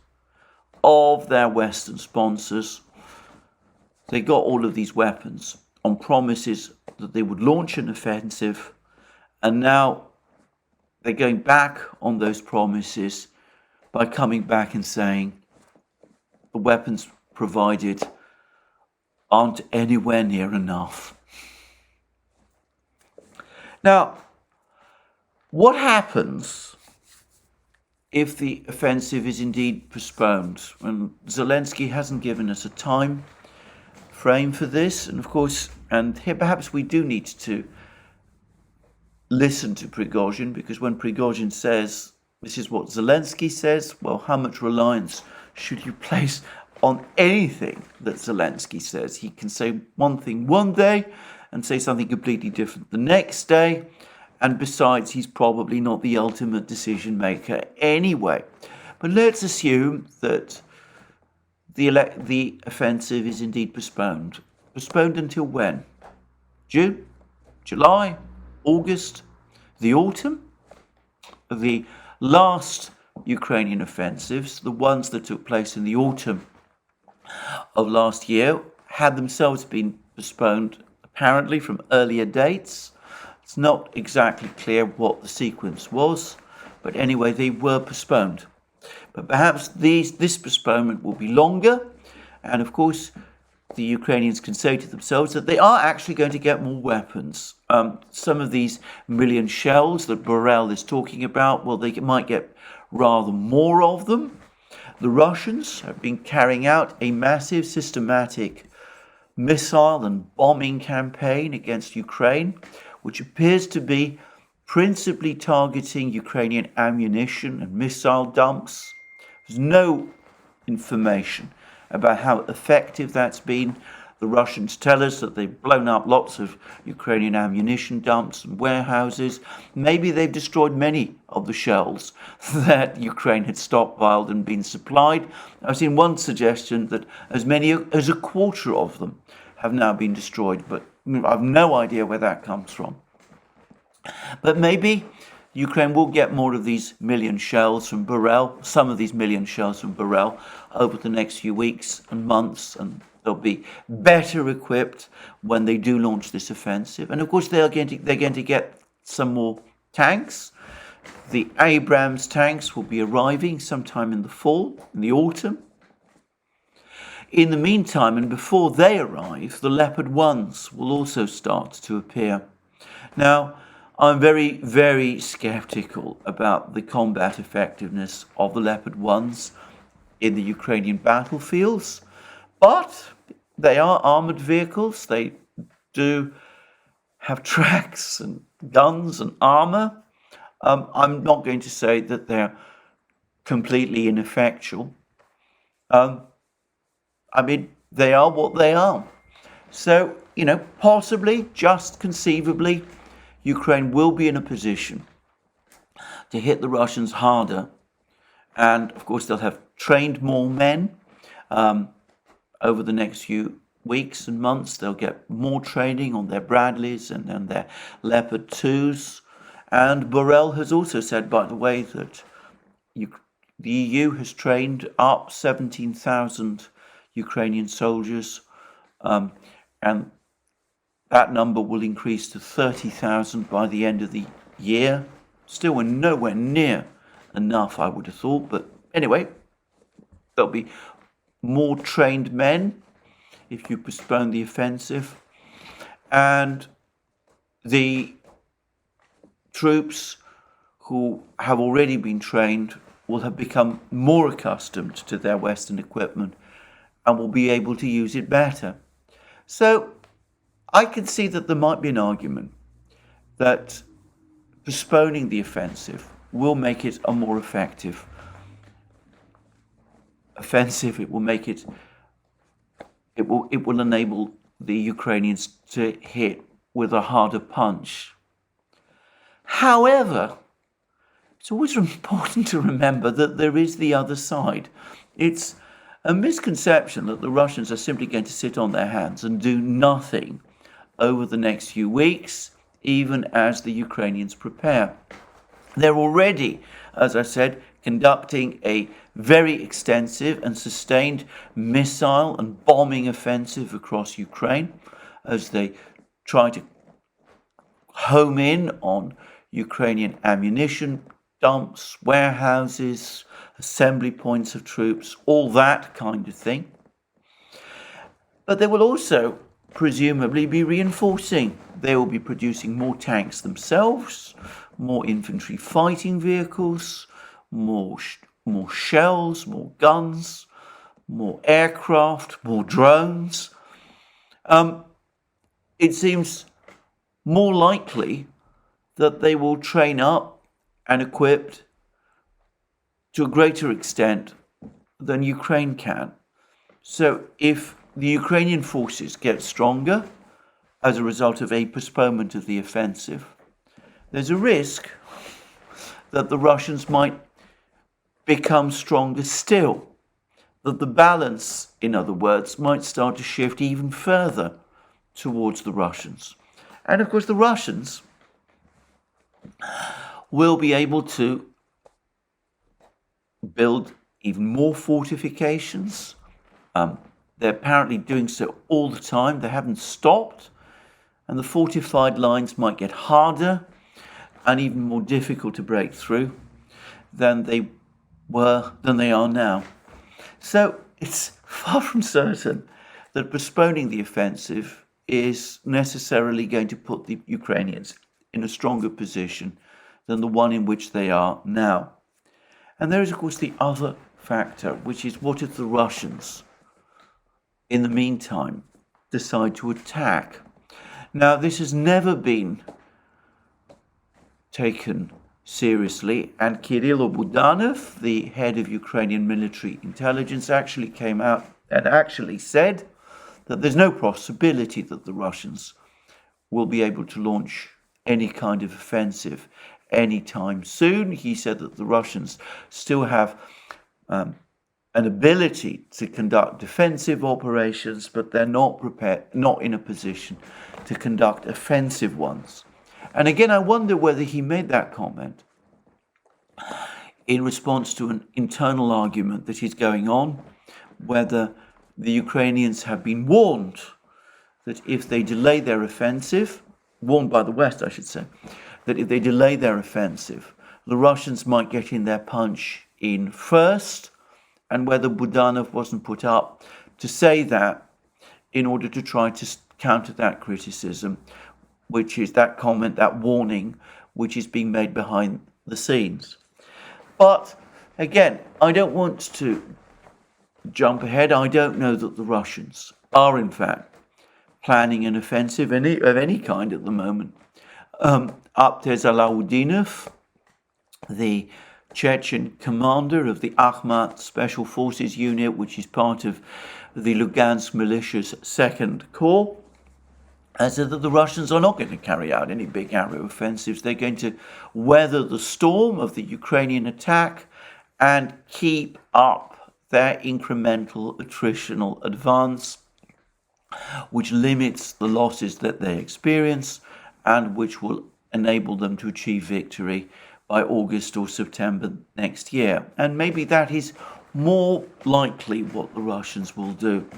of their Western sponsors. They got all of these weapons on promises that they would launch an offensive, and now they're going back on those promises by coming back and saying, the weapons provided aren't anywhere near enough. Now, what happens if the offensive is indeed postponed? And Zelensky hasn't given us a time frame for this, and of course, and here perhaps we do need to listen to Prigozhin, because when Prigozhin says this is what Zelensky says, well, how much reliance should you place on anything that Zelensky says? He can say one thing one day and say something completely different the next day, and besides, he's probably not the ultimate decision maker anyway. But let's assume that the offensive is indeed postponed. Postponed until when? June? July? August? The autumn? The last Ukrainian offensives, the ones that took place in the autumn of last year, had themselves been postponed apparently from earlier dates. It's not exactly clear what the sequence was, but anyway, they were postponed. But perhaps this postponement will be longer, and of course, the Ukrainians can say to themselves that they are actually going to get more weapons. Some of these million shells that Borrell is talking about, well, they might get rather more of them. The Russians have been carrying out a massive systematic missile and bombing campaign against Ukraine, which appears to be principally targeting Ukrainian ammunition and missile dumps. There's no information about how effective that's been. The Russians tell us that they've blown up lots of Ukrainian ammunition dumps and warehouses. Maybe they've destroyed many of the shells that Ukraine had stockpiled and been supplied. I've seen one suggestion that as many as a quarter of them have now been destroyed, but I've no idea where that comes from. But maybe Ukraine will get more of these million shells from Borrell, some of these million shells from Borrell over the next few weeks and months, and they'll be better equipped when they do launch this offensive. And of course, they're going to get some more tanks. The Abrams tanks will be arriving sometime in the fall, in the autumn. In the meantime, and before they arrive, the Leopard 1s will also start to appear. Now, I'm very, very skeptical about the combat effectiveness of the Leopard 1s in the Ukrainian battlefields, but they are armoured vehicles. They do have tracks and guns and armour. I'm not going to say that they're completely ineffectual. I mean, they are what they are. So, possibly, just conceivably, Ukraine will be in a position to hit the Russians harder. And, of course, they'll have trained more men over the next few weeks and months. They'll get more training on their Bradleys and their Leopard 2s. And Borrell has also said, by the way, that the EU has trained up 17,000 Ukrainian soldiers, and that number will increase to 30,000 by the end of the year. Still, we're nowhere near enough, I would have thought, but anyway, there'll be more trained men if you postpone the offensive, and the troops who have already been trained will have become more accustomed to their Western equipment and will be able to use it better. So I can see that there might be an argument that postponing the offensive will make it a more effective offensive. It will make it will enable the Ukrainians to hit with a harder punch. However, it's always important to remember that there is the other side. It's a misconception that the Russians are simply going to sit on their hands and do nothing over the next few weeks, even as the Ukrainians prepare. They're already, as I said, conducting a very extensive and sustained missile and bombing offensive across Ukraine as they try to home in on Ukrainian ammunition dumps, warehouses, assembly points of troops, all that kind of thing. But they will also presumably be reinforcing. They will be producing more tanks themselves, more infantry fighting vehicles, more shells, more guns, more aircraft, more drones. It seems more likely that they will train up and equip to a greater extent than Ukraine can. So if the Ukrainian forces get stronger as a result of a postponement of the offensive, there's a risk that the Russians might become stronger still, that the balance, in other words, might start to shift even further towards the Russians. And of course, the Russians will be able to build even more fortifications. They're apparently doing so all the time. They haven't stopped. And the fortified lines might get harder and even more difficult to break through than they are now. So it's far from certain that postponing the offensive is necessarily going to put the Ukrainians in a stronger position than the one in which they are now. And there is, of course, the other factor, which is what if the Russians, in the meantime, decide to attack? Now, this has never been taken seriously, and Kirill Budanov, the head of Ukrainian military intelligence, actually came out and actually said that there's no possibility that the Russians will be able to launch any kind of offensive anytime soon. He said that the Russians still have an ability to conduct defensive operations, but they're not in a position to conduct offensive ones. And again, I wonder whether he made that comment in response to an internal argument that is going on, whether the Ukrainians have been warned that if they delay their offensive, warned by the West, I should say, that if they delay their offensive, the Russians might get in their punch in first, and whether Budanov wasn't put up to say that in order to try to counter that criticism, which is that comment, that warning, which is being made behind the scenes. But again, I don't want to jump ahead. I don't know that the Russians are, in fact, planning an offensive of any kind at the moment. Up to Zaluzhny, the Chechen commander of the Bakhmut Special Forces Unit, which is part of the Lugansk militia's second corps, said that the Russians are not going to carry out any big arrow offensives. They're going to weather the storm of the Ukrainian attack and keep up their incremental attritional advance, which limits the losses that they experience and which will enable them to achieve victory by August or September next year. And maybe that is more likely what the Russians will do.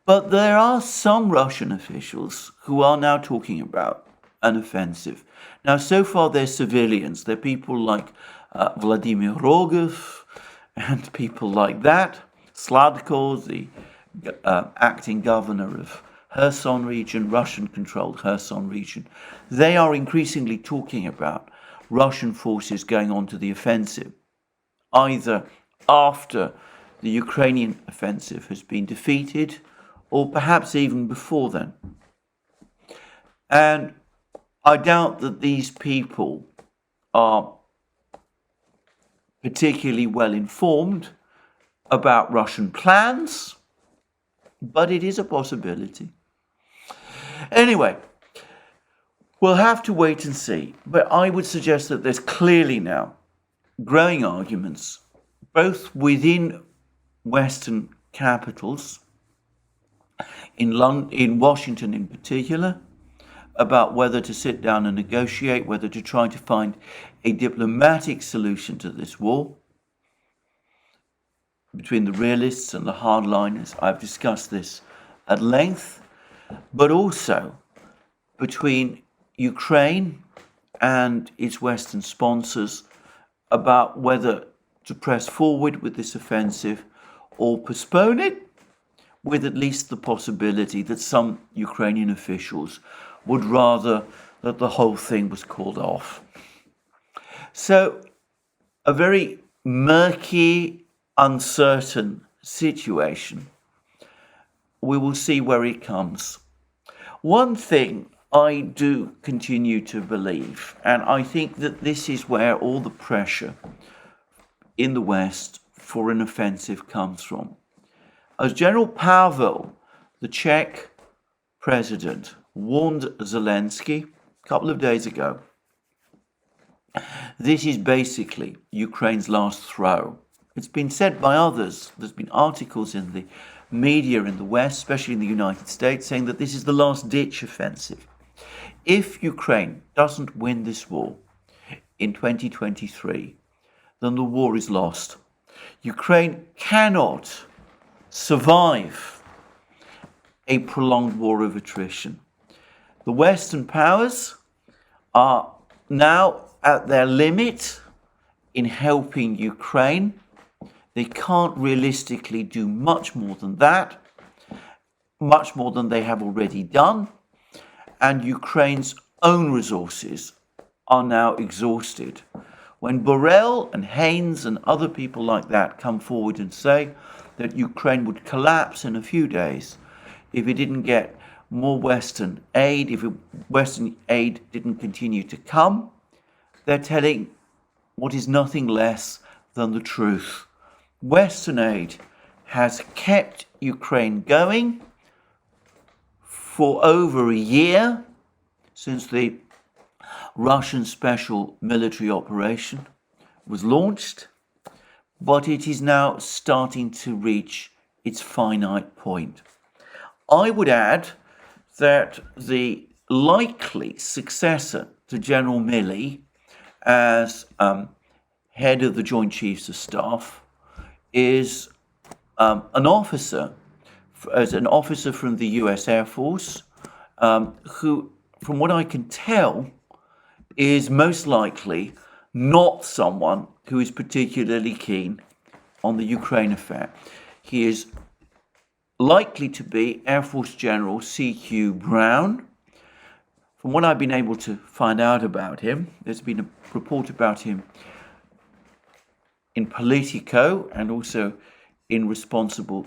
But there are some Russian officials who are now talking about an offensive. Now, so far they're civilians. They're people like Vladimir Rogov and people like that. Sladko, the acting governor of Kherson region, Russian-controlled Kherson region. They are increasingly talking about Russian forces going on to the offensive, either after the Ukrainian offensive has been defeated or perhaps even before then. And I doubt that these people are particularly well informed about Russian plans, but it is a possibility. Anyway, we'll have to wait and see. But I would suggest that there's clearly now growing arguments, both within Western capitals, in Washington in particular, about whether to sit down and negotiate, whether to try to find a diplomatic solution to this war between the realists and the hardliners. I've discussed this at length, but also between Ukraine and its Western sponsors about whether to press forward with this offensive or postpone it, with at least the possibility that some Ukrainian officials would rather that the whole thing was called off. So, a very murky, uncertain situation. We will see where it comes. One thing I do continue to believe, and I think that this is where all the pressure in the West for an offensive comes from. As General Pavel, the Czech president, warned Zelensky a couple of days ago, this is basically Ukraine's last throw. It's been said by others. There's been articles in the media in the West, especially in the United States, saying that this is the last-ditch offensive. If Ukraine doesn't win this war in 2023, then the war is lost. Ukraine cannot survive a prolonged war of attrition. The Western powers are now at their limit in helping Ukraine. They can't realistically do much more than that, much more than they have already done, and Ukraine's own resources are now exhausted. When Borrell and Haynes and other people like that come forward and say that Ukraine would collapse in a few days if it didn't get more Western aid, if Western aid didn't continue to come, they're telling what is nothing less than the truth. Western aid has kept Ukraine going for over a year since the Russian special military operation was launched, but it is now starting to reach its finite point. I would add that the likely successor to General Milley as head of the Joint Chiefs of Staff is an officer from the US Air Force, who, from what I can tell, is most likely not someone who is particularly keen on the Ukraine affair. He is likely to be Air Force General C.Q. Brown. From what I've been able to find out about him, there's been a report about him in Politico and also in Responsible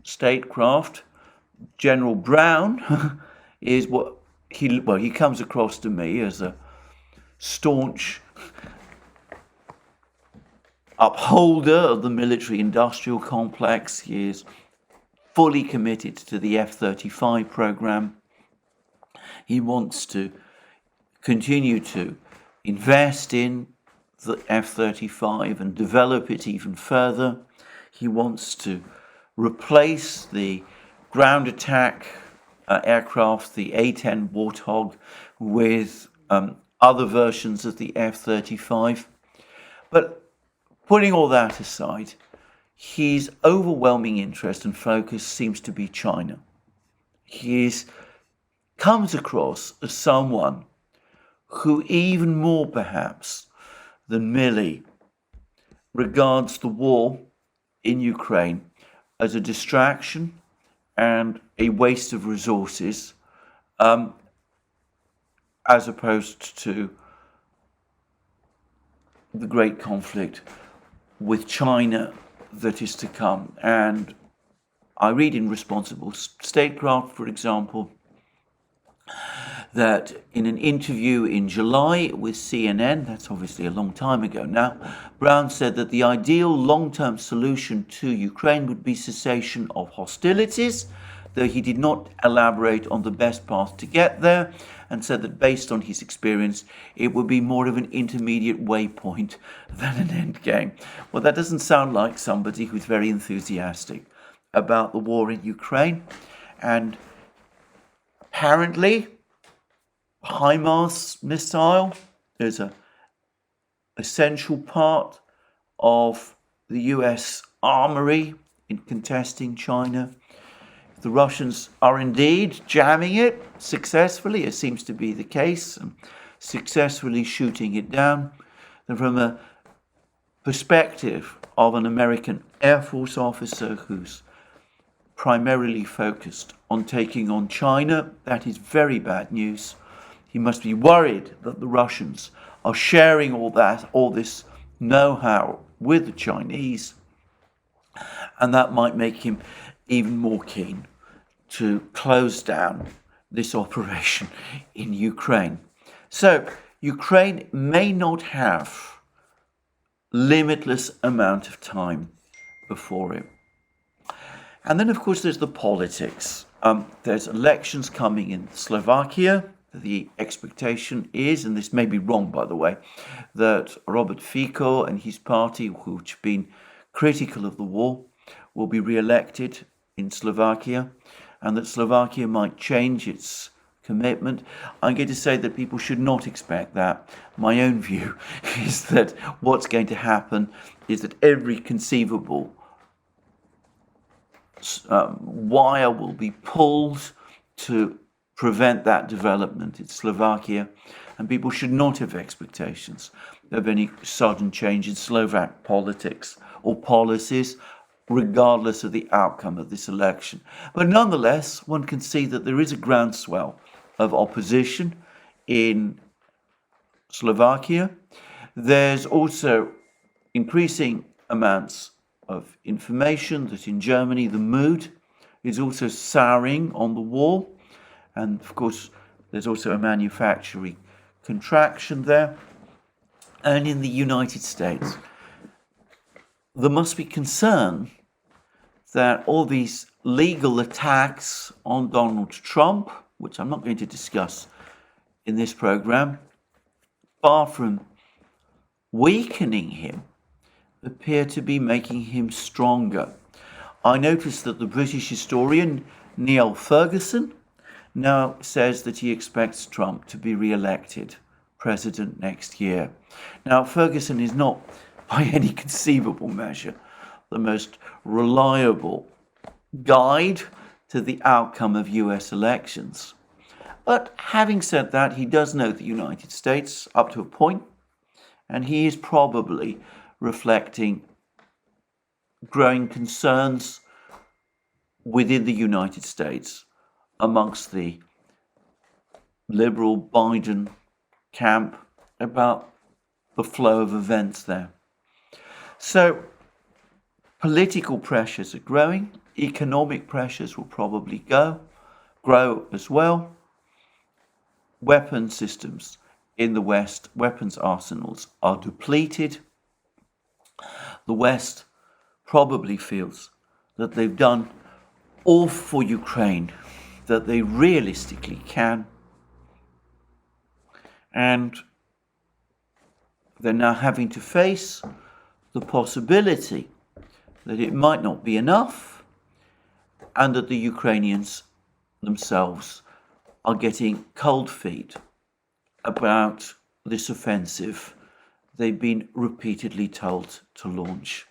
Statecraft. General Brown is he comes across to me as a staunch upholder of the military-industrial complex. He is fully committed to the F-35 program. He wants to continue to invest in the F-35 and develop it even further. He wants to replace the ground attack aircraft, the A-10 Warthog, with other versions of the F-35. But putting all that aside, his overwhelming interest and focus seems to be China. He comes across as someone who, even more perhaps than Milley, regards the war in Ukraine as a distraction and a waste of resources, as opposed to the great conflict with China that is to come. And I read in Responsible Statecraft, for example, that in an interview in July with CNN, that's obviously a long time ago now, Brown said that the ideal long-term solution to Ukraine would be cessation of hostilities, though he did not elaborate on the best path to get there, and said that based on his experience, it would be more of an intermediate waypoint than an end game. Well, that doesn't sound like somebody who's very enthusiastic about the war in Ukraine. And apparently, HIMARS missile is an essential part of the US armory in contesting China. The Russians are indeed jamming it successfully, it seems to be the case, and successfully shooting it down. And from a perspective of an American Air Force officer who's primarily focused on taking on China, that is very bad news. He must be worried that the Russians are sharing all this know-how with the Chinese, and that might make him even more keen to close down this operation in Ukraine. So Ukraine may not have limitless amount of time before it. And then, of course, there's the politics. There's elections coming in Slovakia. The expectation is, and this may be wrong, by the way, that Robert Fico and his party, which have been critical of the war, will be re-elected in Slovakia, and that Slovakia might change its commitment. I'm going to say that people should not expect that. My own view is that what's going to happen is that every conceivable wire will be pulled to prevent that development in Slovakia, and people should not have expectations of any sudden change in Slovak politics or policies, regardless of the outcome of this election. But nonetheless, one can see that there is a groundswell of opposition in Slovakia. There's also increasing amounts of information that in Germany the mood is also souring on the war. And of course, there's also a manufacturing contraction there. And in the United States, there must be concern that all these legal attacks on Donald Trump, which I'm not going to discuss in this program, far from weakening him, appear to be making him stronger. I noticed that the British historian Neil Ferguson now says that he expects Trump to be re-elected president next year. Now, Ferguson is not, by any conceivable measure, the most reliable guide to the outcome of US elections. But having said that, he does know the United States up to a point, and he is probably reflecting growing concerns within the United States amongst the liberal Biden camp about the flow of events there. So political pressures are growing, economic pressures will probably grow as well. Weapon systems in the West, weapons arsenals are depleted. The West probably feels that they've done all for Ukraine that they realistically can. And they're now having to face the possibility that it might not be enough, and that the Ukrainians themselves are getting cold feet about this offensive they've been repeatedly told to launch.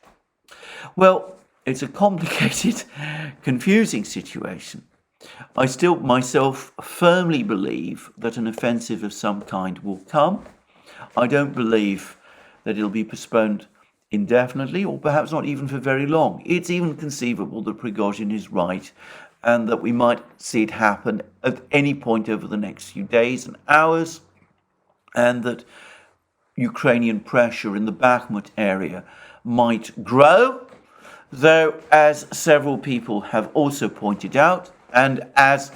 Well, it's a complicated, confusing situation. I still myself firmly believe that an offensive of some kind will come. I don't believe that it'll be postponed indefinitely, or perhaps not even for very long. It's even conceivable that Prigozhin is right, and that we might see it happen at any point over the next few days and hours, and that Ukrainian pressure in the Bakhmut area might grow, though, as several people have also pointed out, and as,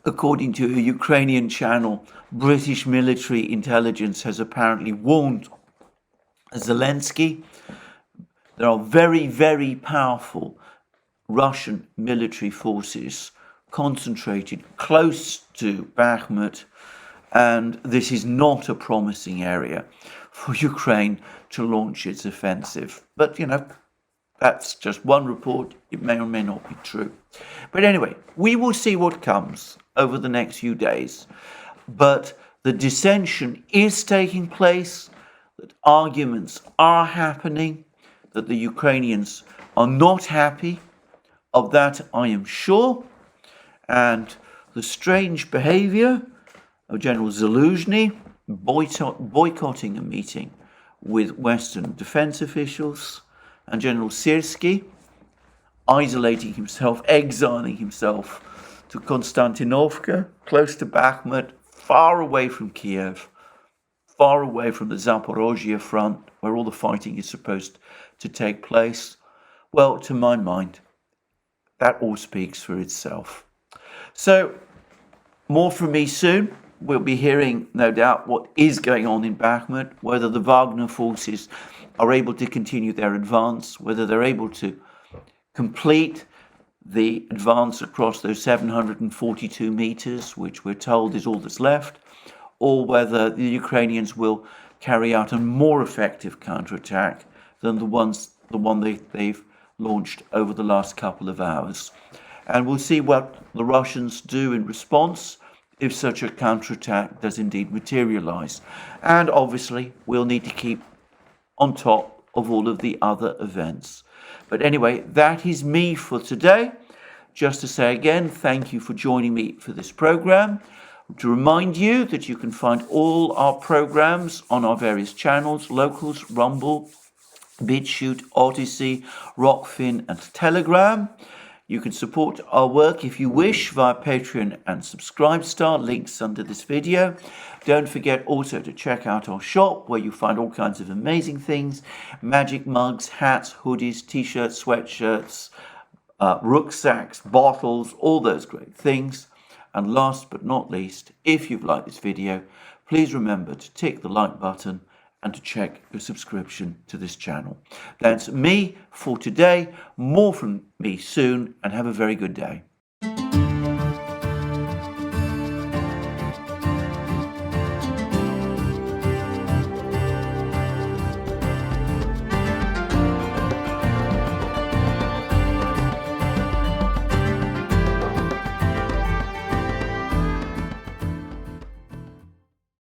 according to a Ukrainian channel, British military intelligence has apparently warned Zelensky, there are very, very powerful Russian military forces concentrated close to Bakhmut, and this is not a promising area for Ukraine to launch its offensive. But, that's just one report. It may or may not be true. But anyway, we will see what comes over the next few days. But the dissension is taking place, that arguments are happening, that the Ukrainians are not happy. Of that, I am sure. And the strange behavior of General Zaluzhny boycotting a meeting with Western defense officials, and General Syrski isolating himself, exiling himself to Konstantinovka, close to Bakhmut, far away from Kiev, far away from the Zaporozhye front, where all the fighting is supposed to take place. Well, to my mind, that all speaks for itself. So, more from me soon. We'll be hearing, no doubt, what is going on in Bakhmut, whether the Wagner forces are able to continue their advance, whether they're able to complete the advance across those 742 meters, which we're told is all that's left, or whether the Ukrainians will carry out a more effective counterattack than the one they've launched over the last couple of hours. And we'll see what the Russians do in response if such a counterattack does indeed materialize. And obviously, we'll need to keep on top of all of the other events. But anyway, that is me for today. Just to say again, thank you for joining me for this program. To remind you that you can find all our programs on our various channels, Locals, Rumble, BitChute, ODYSEE, Rockfin and Telegram. You can support our work if you wish via Patreon and Subscribestar, links under this video. Don't forget also to check out our shop where you find all kinds of amazing things, magic mugs, hats, hoodies, t-shirts, sweatshirts, rucksacks, bottles, all those great things. And last but not least, if you've liked this video, please remember to tick the like button and to check your subscription to this channel. That's me for today. More from me soon, and have a very good day.